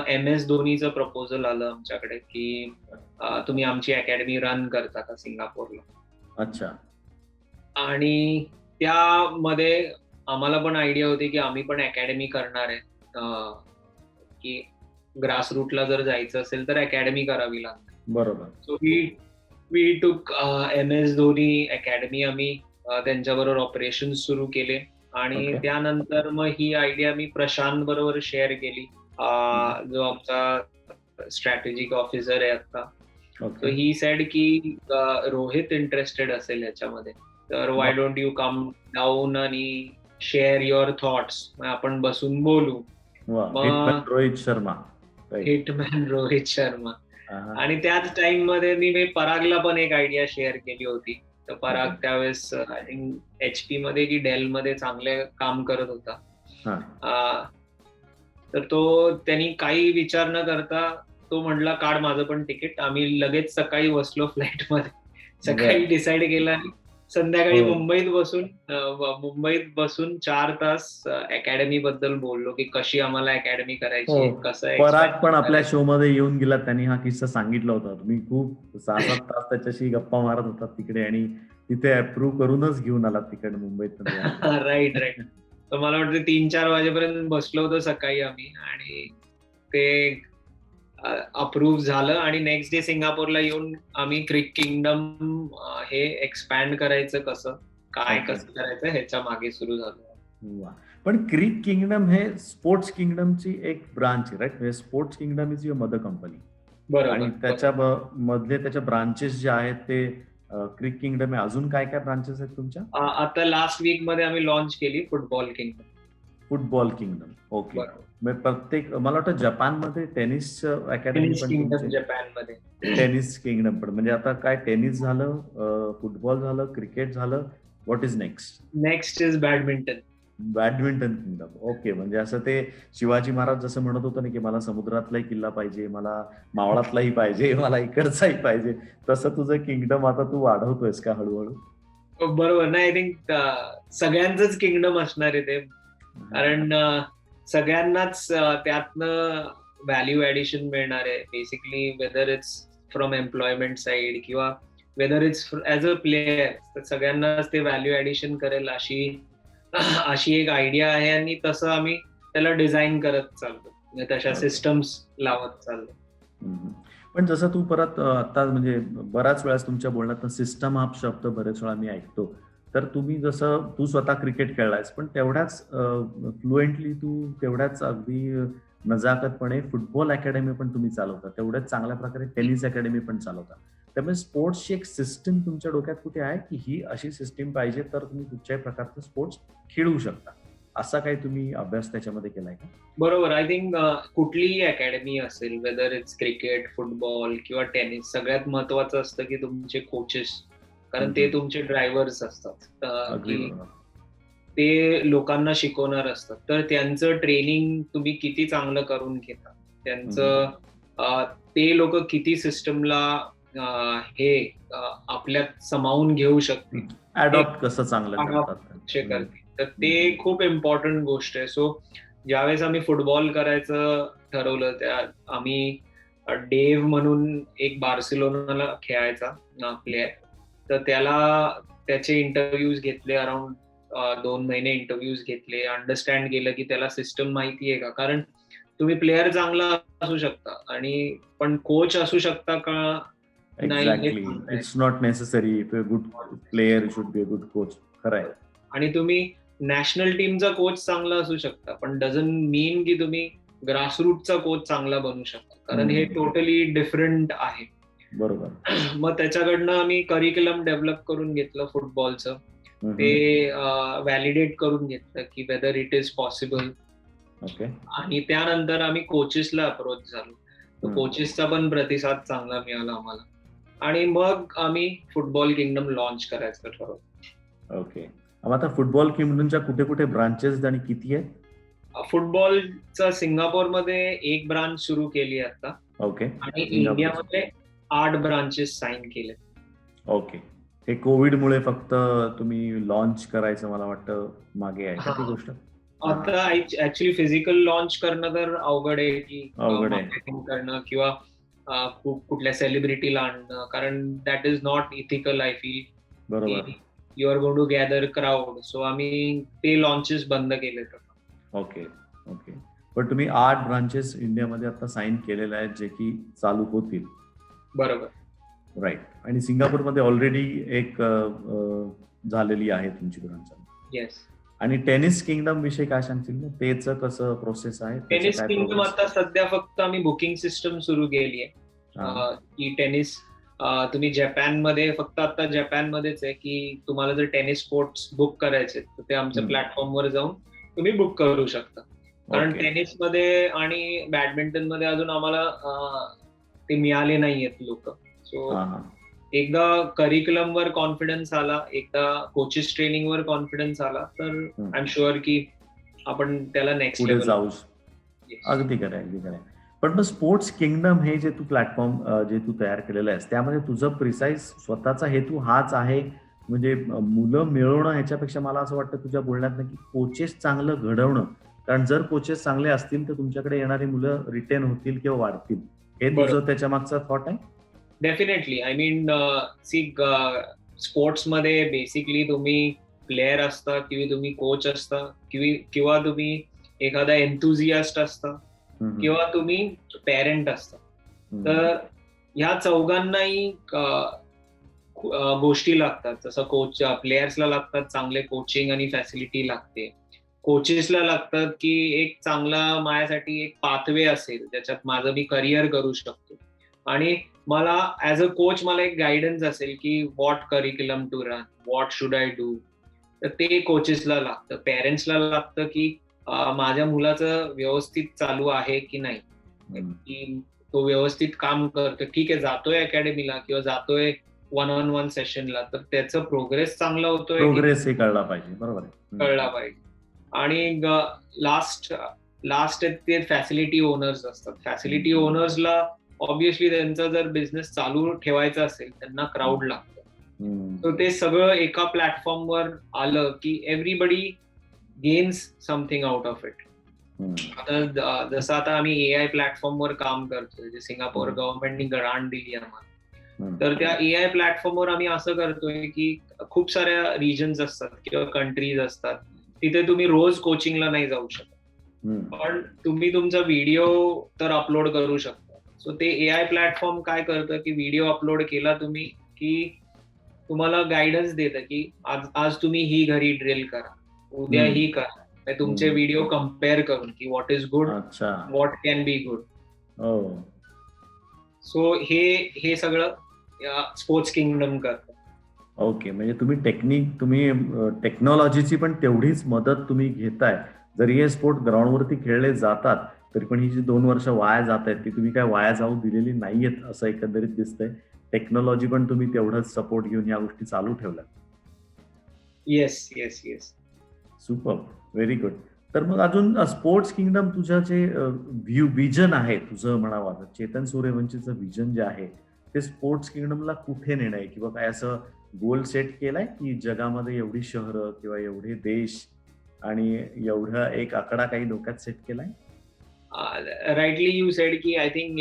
MS धोनीचं प्रपोजल आलं आमच्याकडे की तुम्ही आमची अकॅडमी रन करता का सिंगापूरला. अच्छा. आणि त्यामध्ये आम्हाला पण आयडिया होती की आम्ही पण अकॅडमी करणार आहे, की ग्रासरूटला जर जायचं असेल तर अकॅडमी करावी लागते. बरोबर. So we took MS Dhoni academy. आम्ही त्यांच्याबरोबर ऑपरेशन सुरू केले. आणि त्यानंतर मग ही आयडिया मी प्रशांत बरोबर शेअर केली, जो आमचा स्ट्रॅटेजिक ऑफिसर आहे आता. सो ही सेड की रोहित इंटरेस्टेड असेल याच्यामध्ये, तर why don't you come down आणि शेअर युअर थॉट्स, आपण बसून बोलू. हिटमॅन रोहित शर्मा. आणि त्याच टाइम मध्ये मी परागला पण एक आयडिया शेअर केली होती. तर पराग त्यावेळेस आय थिंक HP मध्ये की डेल मध्ये चांगले काम करत होता. तर तो त्यांनी काही विचार न करता तो म्हटला काढ माझं पण तिकीट. आम्ही लगेच सकाळी बसलो फ्लाईट मध्ये, सकाळी डिसाईड केलं, आणि संध्याकाळी मुंबईत बसून 4 तास अकॅडमी बद्दल बोललो की कशी आम्हाला अकॅडमी करायची, कसं. पराग पण आपल्या शो मध्ये येऊन गेला, त्यांनी हा किस्सा सांगितला होता. तुम्ही खूप 6-7 तास त्याच्याशी गप्पा मारत होतात तिकडे, आणि तिथे अप्रूव्ह करूनच घेऊन आलात तिकडे मुंबईत. राईट. तर मला वाटतं 3-4 वाजेपर्यंत बसलो होतो सकाळी आम्ही, आणि ते अप्रूव्ह झालं. आणि नेक्स्ट डे सिंगापूरला येऊन आम्ही क्रिक किंगडम हे एक्सपॅन्ड करायचं कसं करायचं ह्याच्या मागे सुरू झालं. पण क्रिक किंगडम हे स्पोर्ट्स किंगडमची एक ब्रांच आहे, राईट? म्हणजे sports kingdom is your mother company. बरोबर. आणि त्याच्या मधले त्याच्या ब्रांचेस जे आहेत ते क्रिक किंगडम आहे. अजून काय काय ब्रांचेस आहेत तुमच्या? आता लास्ट वीक मध्ये आम्ही लॉन्च केली फुटबॉल किंगडम. ओके. प्रत्येक, मला वाटतं जपानमध्ये टेनिस अकॅडमी पण, जपानमध्ये टेनिस किंगडम पण. म्हणजे आता काय, टेनिस झालं, फुटबॉल झालं, क्रिकेट झालं, what is next is badminton kingdom. Okay. म्हणजे असं ते शिवाजी महाराज जसं म्हणत होतं ना की मला समुद्रातलाही किल्ला पाहिजे, मला मावळातलाही पाहिजे, मला इकडचाही पाहिजे, तसं तुझं किंगडम आता तू वाढवतोयस का हळूहळू? बरोबर. नाही, आय थिंक सगळ्यांचंच किंगडम असणार आहे ते, कारण सगळ्यांनाच त्यातनं व्हॅल्यू ऍडिशन मिळणार आहे. Basically whether it's from employment side किंवा whether it's as a player, तर सगळ्यांनाच ते व्हॅल्यू ऍडिशन करेल अशी एक आयडिया आहे. आणि तसं आम्ही त्याला डिझाईन करत चाललो, तशा सिस्टम्स लावत चाललो. पण जसं तू परत आता म्हणजे बऱ्याच वेळा तुमच्या बोलण्यात सिस्टम हा शब्द बरेच वेळा मी ऐकतो. तर तुम्ही जसं तू स्वतः क्रिकेट खेळलायस, पण तेवढ्याच फ्लुएंटली तू तेवढ्याच अगदी नजाकतपणे फुटबॉल अकॅडमी पण तुम्ही चालवता, तेवढ्याच चांगल्या प्रकारे टेनिस अकॅडमी पण चालवता. त्यामुळे स्पोर्ट्सची एक सिस्टीम तुमच्या डोक्यात कुठे आहे की ही अशी सिस्टीम पाहिजे तर तुम्ही कुठच्याही प्रकारचं स्पोर्ट्स खेळू शकता, असा काही तुम्ही अभ्यास त्याच्यामध्ये केलाय का? बरोबर. आय थिंक कुठलीही अकॅडमी असेल, वेदर इट्स क्रिकेट, फुटबॉल किंवा टेनिस, सगळ्यात महत्वाचं असतं की तुमचे कोचेस, कारण ते तुमचे ड्रायव्हर्स असतात, की ते लोकांना शिकवणार असतात. तर त्यांचं ट्रेनिंग तुम्ही किती चांगलं करून घेता, त्यांचं ते लोक किती सिस्टमला हे आपल्यात सामावून घेऊ शकतील, अडॉप्ट कसं चांगलं करतात. कसे करतील. तर ते खूप इम्पॉर्टंट गोष्ट आहे. सो ज्यावेळेस आम्ही फुटबॉल करायचं ठरवलं, त्या आम्ही डेव्ह म्हणून एक बार्सिलोनाला खेळायचा प्लेयर, तर त्याचे इंटरव्ह्यूज घेतले, अराउंड 2 महिने इंटरव्ह्यूज घेतले, अंडरस्टँड केलं की त्याला सिस्टम माहिती आहे का. कारण तुम्ही प्लेअर चांगला असू शकता आणि पण कोच असू शकता का नाही हे एक्झॅक्टली, सांगता येत. It's not necessary. If a good player should be a good coach. खरं आहे. आणि तुम्ही नॅशनल टीमचा कोच चांगला असू शकता, पण डझंट मीन की तुम्ही ग्रासरूटचा कोच चांगला बनू शकता, कारण हे टोटली डिफरंट आहे. बरोबर. मग त्याच्याकडनं आम्ही करिक्युलम डेव्हलप करून घेतलं फुटबॉलचं, ते व्हॅलिडेट करून घेतलं की whether it is possible. Okay. आणि त्यानंतर आम्ही कोचेसला अप्रोच झालो, तर कोचेसचा पण प्रतिसाद चांगला मिळाला आम्हाला, आणि मग आम्ही फुटबॉल किंगडम लॉन्च करायचं ठरवलं. ओके. आता फुटबॉल किंगडमच्या कुठे कुठे ब्रांचेस आणि किती आहेत? फुटबॉलचा सिंगापूरमध्ये 1 ब्रांच सुरू केली आता, ओके. आणि इंडियामध्ये 8 ब्रांचेस साईन केले. ओके. हे कोविडमुळे फक्त तुम्ही लॉन्च करायचं मला वाटतं मागे आहे का ती गोष्ट? आता ऍक्च्युली फिजिकल लॉन्च करणं तर अवघड आहे, की मार्केटिंग करणं किंवा कुठल्या सेलिब्रिटीला आणणं, कारण that is not ethical I feel. बरोबर. You are going to gather crowd. So आम्ही ते लॉन्चेस बंद केले. ओके. ओके. पण तुम्ही 8 ब्रांचेस इंडियामध्ये आता साईन केलेल्या आहेत, जे की चालू होतील. बरोबर. राईट. आणि सिंगापूरमध्ये ऑलरेडी एक झालेली आहे तुमची ब्रांच. येस. आणि टेनिस किंगडम विषयी काय सांगतील? त्याचं कसं प्रोसेस आहे? टेनिस किंगडम आता सध्या फक्त आम्ही बुकिंग सिस्टम सुरू केली आहे, की टेनिस तुम्ही जपानमध्ये, फक्त आता जपानमध्येच आहे की तुम्हाला जर टेनिस कोर्ट्स बुक करायचे तर ते आमच्या प्लॅटफॉर्मवर जाऊन तुम्ही बुक करू शकता. कारण टेनिसमध्ये आणि बॅडमिंटन मध्ये अजून आम्हाला ते मिळाले नाहीयेत लोक. सो एकदा करिक्युलम वर कॉन्फिडन्स आला, एकदा कोचेस ट्रेनिंग वर कॉन्फिडन्स आला, तर आय एम शुअर की आपण त्याला नेक्स्ट पुढे जाऊ. अगदी खरं, अगदी खरं. पण मग स्पोर्ट्स किंगडम हे जे तू प्लॅटफॉर्म जे तू तयार केलेलं आहेस, त्यामध्ये तुझं प्रिसाईज स्वतःचा हेतू हाच आहे, म्हणजे मुलं मिळवणं ह्याच्यापेक्षा मला असं वाटतं तुझ्या बोलण्यात की कोचेस चांगलं घडवणं. कारण जर कोचेस चांगले असतील तर तुमच्याकडे येणारी मुलं रिटेन होतील किंवा वाढतील. हे तुझं त्याच्या मागचा थॉट आहे? डेफिनेटली. आय मीन स्पोर्ट्स मध्ये बेसिकली तुम्ही प्लेयर असता किंवा तुम्ही कोच असता किंवा तुम्ही एखादा एन्थुझियास्ट असता किंवा तुम्ही पेरेंट असता. तर ह्या चौघांनाही गोष्टी लागतात. जसं कोच, प्लेयर्सला लागतात चांगले कोचिंग आणि फॅसिलिटी लागते. कोचेसला लागतात की एक चांगला माझ्यासाठी एक पाथवे असेल ज्याच्यात माझं मी करिअर करू शकतो, आणि मला ऍज अ कोच मला एक गायडन्स असेल की what curriculum to run, what should I do. तर ते कोचेसला लागतं. पेरेंट्सला लागतं की माझ्या मुलाचं व्यवस्थित चालू आहे की नाही, की तो व्यवस्थित काम करतो, ठीक आहे, जातोय अकॅडमीला किंवा जातोय 1-on-1 सेशनला, तर त्याचं प्रोग्रेस चांगला होतोय, प्रोग्रेस हे कळला पाहिजे. बरोबर आहे, कळला पाहिजे. आणि लास्ट ते फॅसिलिटी ओनर्स असतात. फॅसिलिटी ओनर्सला ऑब्व्हियसली त्यांचा जर बिझनेस चालू ठेवायचा असेल, त्यांना क्राऊड लागतं. तर ते सगळं एका प्लॅटफॉर्मवर आलं की everybody gains something out of it. आता जसं आता आम्ही AI प्लॅटफॉर्मवर काम करतोय, जे सिंगापूर गव्हर्नमेंटनी ग्रांट दिली आम्हाला, तर त्या AI प्लॅटफॉर्मवर आम्ही असं करतोय की खूप साऱ्या रिजन्स असतात किंवा कंट्रीज असतात, तिथे तुम्ही रोज कोचिंगला नाही जाऊ शकत, पण तुम्ही तुमचा व्हिडिओ तर अपलोड करू शकता. सो ते AI प्लॅटफॉर्म काय करतं की व्हिडिओ अपलोड केला तुम्ही की तुम्हाला गायडन्स देतं की आज तुम्ही ही घरी ड्रिल करा, उद्या ही करा. तुमचे व्हिडिओ कम्पेअर करून की what is good, what can be good. So हे सगळं स्पोर्ट्स किंगडम करतं. ओके. म्हणजे तुम्ही टेक्नॉलॉजीची पण तेवढीच मदत तुम्ही घेताय. जरी हे स्पोर्ट ग्राउंडवरती खेळले जातात तरी पण ही जी 2 वर्ष वाया जात आहेत ती तुम्ही काय वाया जाऊ दिलेली नाहीयेत असं एकंदरीत दिसतंय. टेक्नॉलॉजी पण तुम्ही तेवढंच सपोर्ट घेऊन या गोष्टी चालू ठेवल्या. Yes yes yes. Super, very good. तर मग अजून स्पोर्ट्स किंगडम तुझं जे विजन आहे तुझं म्हणावं आता, चेतन सूर्यवंशीचं विजन जे आहे ते स्पोर्ट्स किंगडमला कुठे नेणं आहे, किंवा काय असं गोल सेट केलाय की जगामध्ये एवढी शहरं किंवा एवढे देश आणि एवढा एक आकडा काही डोक्यात सेट केलाय? राईटली यू सेड की आय थिंक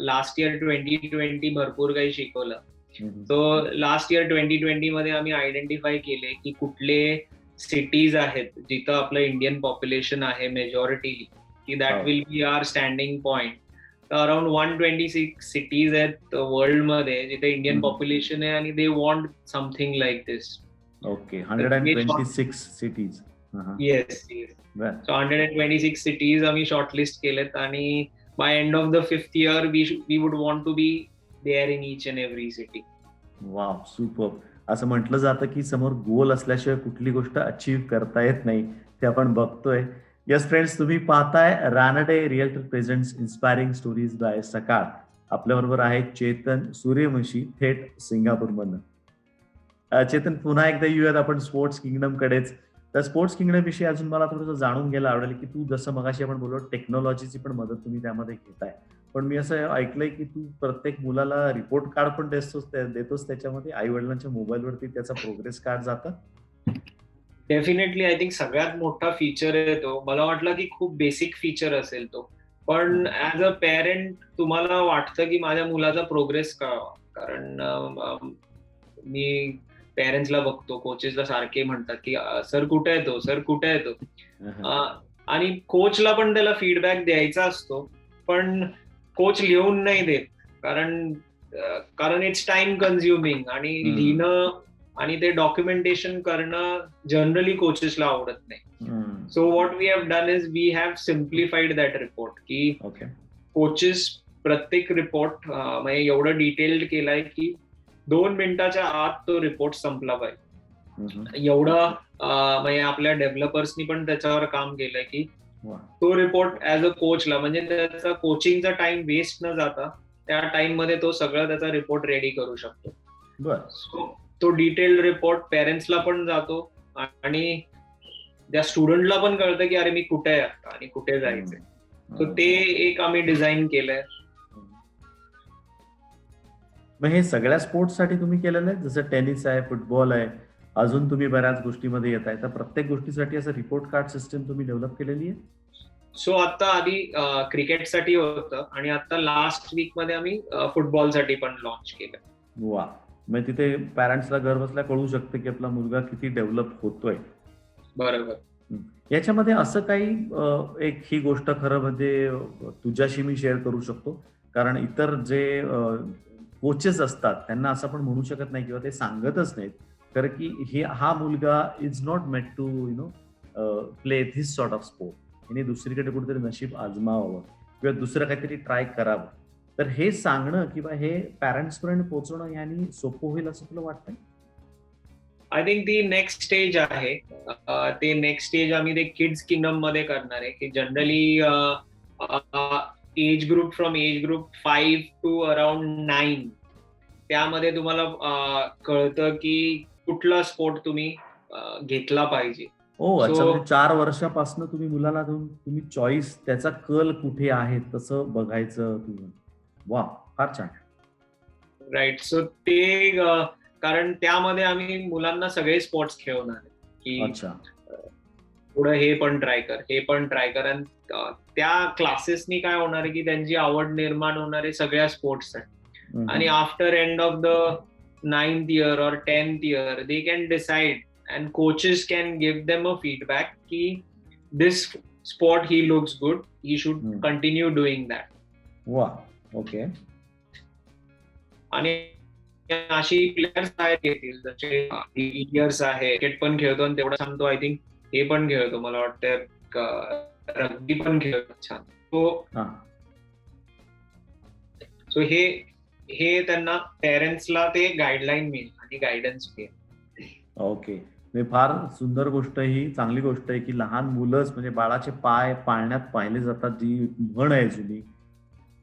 लास्ट इयर 2020 भरपूर काही शिकवलं. सो लास्ट इयर 2020 मध्ये आम्ही आयडेंटिफाय केले की कुठले सिटीज आहेत जिथं आपलं इंडियन पॉप्युलेशन आहे मेजॉरिटी, की that will be our standing point. Around 126 cities आहेत वर्ल्ड मध्ये जिथे इंडियन पॉप्युलेशन आहे आणि they want something like this. Okay, 126 cities. Yes. So 126 cities आम्ही शॉर्टलिस्ट केलेत आणि by end of the 5th year we would want to be there in each and every city. Wow, super. असं म्हटलं जातं की समोर गोल असल्याशिवाय कुठली गोष्ट अचीव्ह करता येत नाही, ते आपण बघतोय. यस फ्रेंड्स, तुम्ही पाहताय Ranade realtor presents inspiring stories bye सकाळ. आपल्याबरोबर आहे चेतन सूर्यवंशी, थेट सिंगापूरमधून. चेतन, पुन्हा एकदा येऊयात आपण स्पोर्ट्स किंगडम कडेच. तर स्पोर्ट्स किंगडम विषयी अजून मला थोडंसं जाणून घ्यायला आवडेल की तू जसं मगाशी आपण बोललो टेक्नॉलॉजीची पण मदत तुम्ही त्यामध्ये घेताय, पण मी असं ऐकलंय की तू प्रत्येक मुलाला रिपोर्ट कार्ड पण देतोस त्याच्यामध्ये, आई वडिलांच्या मोबाईलवरती त्याचा प्रोग्रेस कार्ड जातं. डेफिनेटली आय थिंक सगळ्यात मोठा फीचर आहे तो. मला वाटलं की खूप बेसिक फीचर असेल तो, पण ऍज अ पेरेंट तुम्हाला वाटतं की माझ्या मुलाचा प्रोग्रेस कळावा. कारण मी पेरेंट्सला बघतो, कोचेसला सारखे म्हणतात की सर कुठे आहे तो, सर कुठे आहे तो. आणि कोचला पण त्याला फीडबॅक द्यायचा असतो, पण कोच लिहून नाही देत, कारण इट्स टाइम कन्झ्युमिंग आणि लिहिणं आणि ते डॉक्युमेंटेशन करणं जनरली कोचेसला आवडत नाही. So what we have done is we have simplified that report की कोचेस प्रत्येक रिपोर्ट म्हणजे एवढं डिटेल्ड केलाय की 2 मिनिटाच्या आत तो रिपोर्ट संपला पाहिजे. एवढं म्हणजे आपल्या डेव्हलपर्सनी पण त्याच्यावर काम केलंय की तो रिपोर्ट ऍज अ कोचला म्हणजे त्याचा कोचिंगचा टाइम वेस्ट न जाता त्या टाइम मध्ये तो सगळं त्याचा रिपोर्ट रेडी करू शकतो. सो तो डिटेल्ड रिपोर्ट पेरेंट्सला पण जातो आणि त्या स्टुडंटला पण कळतं की अरे मी कुठे आहे आता आणि कुठे जायचंय. सो ते एक आम्ही डिझाईन केलंय. मग हे सगळ्या स्पोर्ट्ससाठी तुम्ही केलेलं आहे, जसं टेनिस आहे, फुटबॉल आहे, अजून तुम्ही बऱ्याच गोष्टीमध्ये येत आहे, तर प्रत्येक गोष्टीसाठी असं रिपोर्ट कार्ड सिस्टम तुम्ही डेव्हलप केलेली आहे? सो आता आधी क्रिकेटसाठी होतं आणि आता लास्ट वीक मध्ये आम्ही फुटबॉलसाठी पण लॉन्च केलं. वा, मग तिथे पॅरेंट्सला घर बसल्या कळू शकतं की आपला मुलगा किती डेव्हलप होतोय. बरोबर. याच्यामध्ये असं काही एक ही गोष्ट खरं म्हणजे तुझ्याशी मी शेअर करू शकतो, कारण इतर जे कोचेस असतात त्यांना असं पण म्हणू शकत नाही किंवा ते सांगतच नाहीत, कारण की हा मुलगा is not meant to play this sort of sport. याने दुसरीकडे कुठेतरी नशीब आजमावावं किंवा दुसरं काहीतरी ट्राय करावं. तर हे सांगणं किंवा हे पॅरेंट्स पर्यंत पोहोचवणं याने सोपं होईल असं तुला वाटतंय? आय थिंक ती नेक्स्ट स्टेज आहे. ते नेक्स्ट स्टेज आम्ही ते किड्स किंगडम मध्ये करणार आहे की generally age group from age group 5 to around 9 त्यामध्ये तुम्हाला कळतं की कुठला स्पोर्ट तुम्ही घेतला पाहिजे. अच्छा, म्हणजे 4 वर्षापासून तुम्ही मुलाला तुम्ही चॉईस त्याचा कल कुठे आहे तसं बघायचं तुम्ही. वा, फार छान. राईट. सो ते कारण त्यामध्ये आम्ही मुलांना सगळे स्पोर्ट्स खेळवणार की पुढे हे पण ट्राय कर, हे पण ट्राय कर. आणि त्या क्लासेसनी काय होणार आहे की त्यांची आवड निर्माण होणार आहे सगळ्या स्पोर्ट्ससाठी. आणि after end of the 9th year or 10th year they can decide and coaches can give them a feedback ki this sport he looks good, he should continue doing that. Wow, okay. आणि अशी players आहेत येतील जसे years आहे, cricket पण खेळतो आणि तेवढा सांगतो आय थिंक हे पण खेळतो, मला वाटतं रग्बी पण खेळतो छान. सो हे त्यांना पेरेंट्सला ते गाईडलाईन मिळेल आणि गायडन्स मिळेल. ओके, फार सुंदर गोष्ट, ही चांगली गोष्ट आहे की लहान मुलंच म्हणजे बाळाचे पाय पाळण्यात पाहिले जातात, जी म्हण आहे जुनी.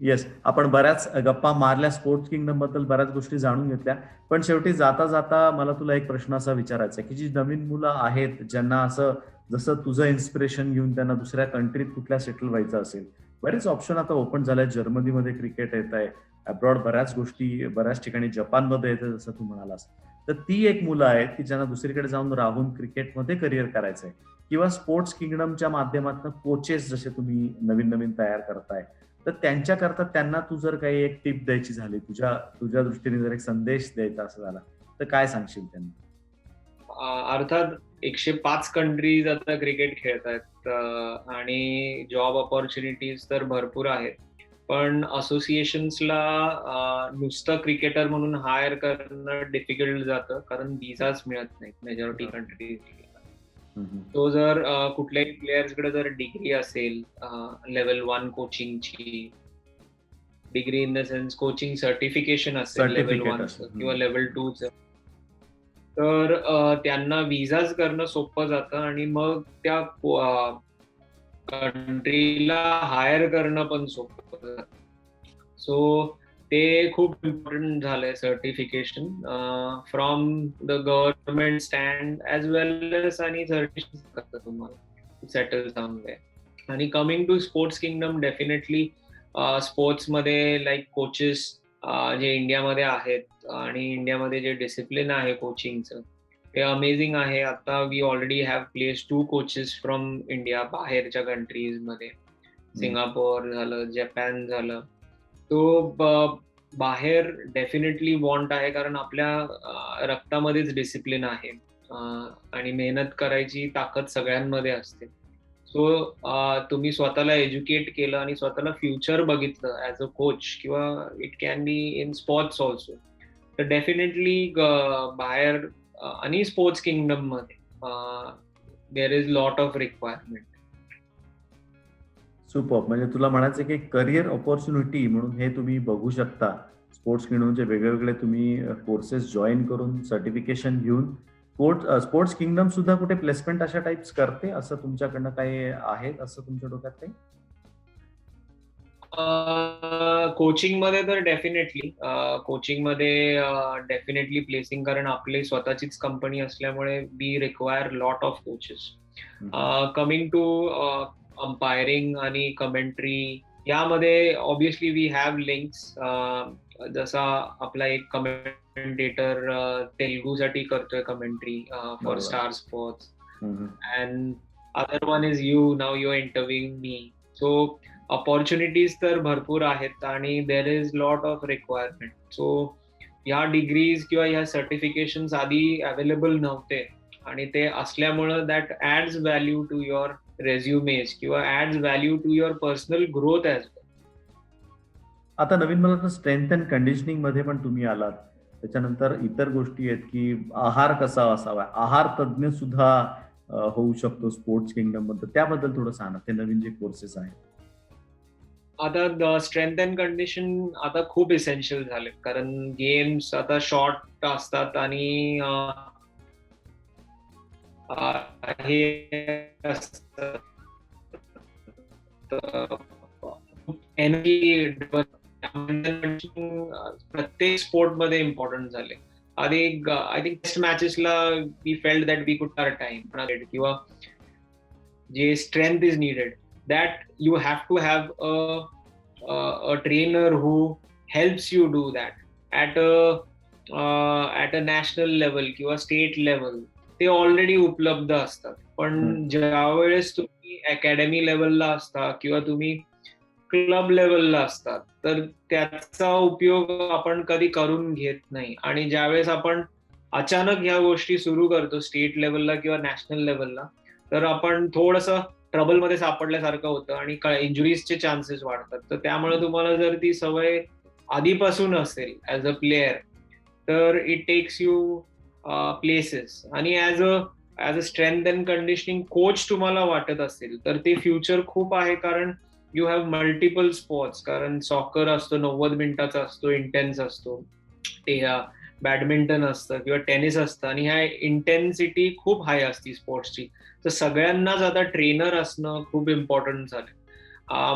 येस, आपण बऱ्याच गप्पा मारल्या स्पोर्ट्स किंगडम बद्दल, बऱ्याच गोष्टी जाणून घेतल्या, पण शेवटी जाता जाता मला तुला एक प्रश्न असा विचारायचा आहे की जी नवीन मुलं आहेत ज्यांना असं जसं तुझं इन्स्पिरेशन घेऊन त्यांना दुसऱ्या कंट्रीत कुठल्या सेटल व्हायचं असेल, बरेच ऑप्शन आता ओपन झाले. जर्मनीमध्ये क्रिकेट येत आहे, अब्रॉड बऱ्याच गोष्टी बऱ्याच ठिकाणी जपानमध्ये येते जसं तू म्हणालास. तर ती एक मुलं आहेत की ज्यांना दुसरीकडे जाऊन राहून क्रिकेटमध्ये करिअर करायचंय, किंवा स्पोर्ट्स किंगडमच्या माध्यमातून कोचेस जसे तुम्ही नवीन नवीन तयार करताय, तर त्यांच्याकरता त्यांना तू जर काही एक टिप द्यायची झाली, तुझ्या तुझ्या दृष्टीने जर एक संदेश द्यायचा असं झाला, तर काय सांगशील त्यांना? अर्थात 105 कंट्रीज आता क्रिकेट खेळतायत आणि जॉब ऑपॉर्च्युनिटीज तर भरपूर आहेत. पण असोसिएशन्सला नुसतं क्रिकेटर म्हणून हायर करणं डिफिकल्ट जातं, कारण विसाच मिळत नाहीत मेजॉरिटी कंट्रीज. तो जर कुठल्याही प्लेयर्सकडे जर डिग्री असेल, लेवल 1 कोचिंगची degree in the sense coaching certification असेल लेवल 1 किंवा लेवल 2चं, तर त्यांना विसाच करणं सोपं जातं आणि मग त्या कंट्रीला हायर करणं पण सोपं जातं. सो ते खूप इम्पॉर्टंट झालंय certification from the government stand as well as, आणि सर्टिफिकेशन करतं तुम्हाला सेटल समवेअर. आणि coming to sports kingdom, definitely स्पोर्ट्समध्ये लाईक कोचेस जे इंडियामध्ये आहेत आणि इंडियामध्ये जे डिसिप्लिन आहे कोचिंगचं ते अमेझिंग आहे. आता we already have place 2 coaches from India बाहेरच्या कंट्रीजमध्ये. सिंगापोर झालं, जपान झालं. तो बाहेर डेफिनेटली वॉन्ट आहे, कारण आपल्या रक्तामध्येच डिसिप्लिन आहे आणि मेहनत करायची ताकद सगळ्यांमध्ये असते. सो तुम्ही स्वतःला एज्युकेट केलं आणि स्वतःला फ्युचर बघितलं ॲज अ कोच, किंवा it can be in sports also, तर डेफिनेटली बाहेर आणि स्पोर्ट्स किंगडम मध्ये देर is lot of requirement. Super. म्हणजे तुला म्हणायचं की करिअर ऑपॉर्च्युनिटी म्हणून हे तुम्ही बघू शकता. स्पोर्ट्स किंगडमचे वेगवेगळे तुम्ही कोर्सेस जॉईन करून सर्टिफिकेशन घेऊन स्पोर्ट्स किंगडम सुद्धा कुठे प्लेसमेंट अशा टाइप्स करते, असं तुमच्याकडनं काही आहे असं तुमच्या डोक्यात काही? कोचिंग मध्ये तर डेफिनेटली डेफिनेटली प्लेसिंग, कारण आपली स्वतःचीच कंपनी असल्यामुळे we require lot of coaches. Coming to umpiring आणि कमेंट्री, यामध्ये ऑब्विसली वी हॅव लिंक्स. जसा आपला एक कमेंटेटर तेलुगूसाठी करतोय commentary for Star Sports, and other one is you, नाव you are interviewing me. So opportunities तर भरपूर आहेत आणि there is lot of requirement. So ह्या डिग्रीज किंवा ह्या सर्टिफिकेशन्स आधी अवेलेबल नव्हते, आणि ते असल्यामुळं that adds value to your resumes किंवा ads value to your personal growth as well. आता नवीन मला तर स्ट्रेंथ अँड कंडिशनिंग मध्ये पण तुम्ही आलात. त्याच्यानंतर इतर गोष्टी आहेत की आहार कसा असावा, आहार तज्ञ सुद्धा होऊ शकतो स्पोर्ट्स किंगडम मध्ये, त्याबद्दल थोडं सांगा, ते नवीन जे कोर्सेस आहेत. आता स्ट्रेंथ अँड कंडिशन आता खूप इसेन्शियल झाले, कारण गेम्स आता शॉर्ट असतात आणि हे एनर्जी प्रत्येक स्पोर्ट मध्ये इम्पॉर्टंट झाले. आधी आय थिंक टेस्ट मॅचेसला we felt that we could our time, किंवा जे strength is needed, that you have to have a trainer who helps you do that at a national level किंवा state level. ते already उपलब्ध असतात. पण ज्या वेळेस तुम्ही अकॅडमी लेवलला असता किंवा तुम्ही क्लब लेवलला असतात, तर त्याचा उपयोग आपण कधी करून घेत नाही. आणि ज्यावेळेस आपण अचानक ह्या गोष्टी सुरू करतो स्टेट लेवलला किंवा नॅशनल लेवलला, तर आपण थोडंसं ट्रबल मध्ये सापडल्यासारखं होतं आणि इंजुरीजचे चान्सेस वाढतात. तर त्यामुळे तुम्हाला जर ती सवय आधीपासून असेल ऍज अ प्लेयर, तर इट टेक्स यू प्लेसेस. आणि as a strength and conditioning coach तुम्हाला वाटत असेल, तर ते फ्युचर खूप आहे, कारण यू हॅव मल्टिपल स्पोर्ट्स. कारण सॉकर असतो 90 मिनिटाचा असतो, इंटेन्स असतो, ते बॅडमिंटन असतं किंवा टेनिस असतं, आणि ह्या इंटेन्सिटी खूप हाय असते स्पोर्ट्सची. तर सगळ्यांनाच आता ट्रेनर असणं खूप इम्पॉर्टंट झालं.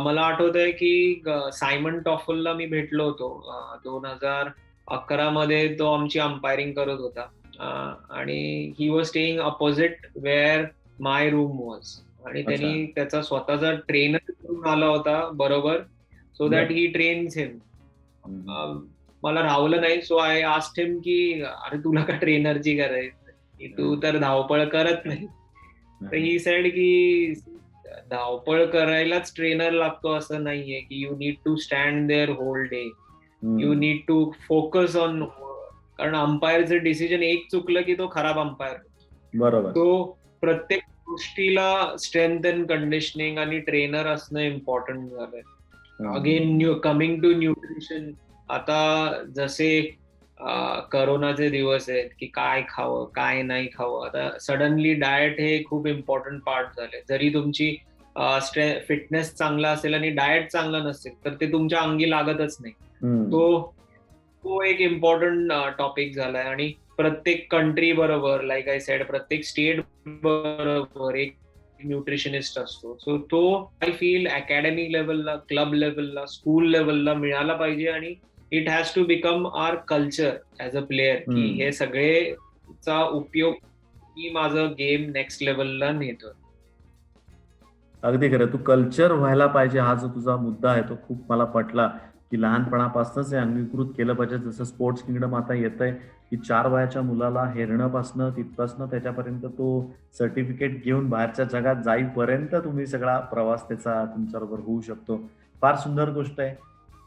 मला आठवतंय की सायमन टॉफलला मी भेटलो होतो 2011 मध्ये. तो आमची अंपायरिंग करत होता आणि he was staying opposite where my room was. आणि त्यांनी त्याचा स्वतःचा ट्रेनर करून आला होता बरोबर, so that he trains him. मला राहवलं नाही, सो आय आस्क्ड हिम की अरे तुला का ट्रेनरची गरज, तू तर धावपळ करत नाही. तर ही सेड की धावपळ करायलाच ट्रेनर लागतो असं नाहीये, की you need to stand there whole day, you need to focus on. कारण अंपायरचं डिसिजन एक चुकलं की तो खराब अंपायर. बरोबर. तो प्रत्येक गोष्टीला स्ट्रेंथ अँड कंडिशनिंग आणि ट्रेनर असणं इम्पॉर्टंट झालंय. अगेन कमिंग टू न्यूट्रिशन, आता जसे करोनाचे दिवस आहेत की काय खावं काय नाही खावं, आता सडनली डाएट हे खूप इम्पॉर्टंट पार्ट झाले. जरी तुमची फिटनेस चांगला असेल आणि डाएट चांगला नसेल तर ते तुमच्या अंगी लागतच नाही. तो एक इम्पॉर्टंट टॉपिक झालाय. आणि प्रत्येक कंट्री बरोबर, लाईक आय सेड, प्रत्येक स्टेट बरोबर एक न्यूट्रिशनिस्ट असतो. सो तो आय फील अकॅडमी लेवलला, क्लब लेवलला, स्कूल लेवलला मिळाला पाहिजे. आणि it has to become our culture as a player, की हे सगळेचा उपयोग मी माझं गेम नेक्स्ट लेवलला नेतो. अगदी खरं. तू कल्चर व्हायला पाहिजे हा जो तुझा मुद्दा आहे तो खूप मला पटला, की लहानपणापासूनच हे अंगीकृत केलं पाहिजे. जसं स्पोर्ट्स किंगडम आता येतंय की 4 वयाच्या मुलाला हेरणंपासनं तिथपासनं त्याच्यापर्यंत तो सर्टिफिकेट घेऊन बाहेरच्या जगात जाईपर्यंत तुम्ही सगळा प्रवास त्याचा तुमच्याबरोबर होऊ शकतो. फार सुंदर गोष्ट आहे.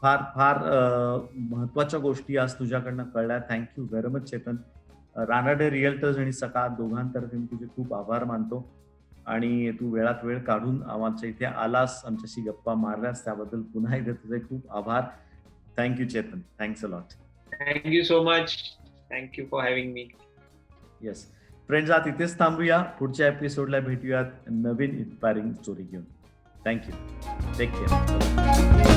फार फार महत्वाच्या गोष्टी आज तुझ्याकडनं कळल्या. Thank you very much Chetan. Ranade realtors आणि सकाळ दोघांतर्फे मी तुझे खूप आभार मानतो. आणि तू वेळात वेळ काढून आमच्या इथे आलास, आमच्याशी गप्पा मारल्यास त्याबद्दल पुन्हा एकदा तुझे खूप आभार. Thank you Chetan. Thanks a lot. Thank you so much. Thank you for having me. Yes friends, आज इथेच थांबूया. पुढच्या एपिसोडला भेटूयात नवीन इन्स्पायरिंग स्टोरी घेऊन. थँक्यू. Take care.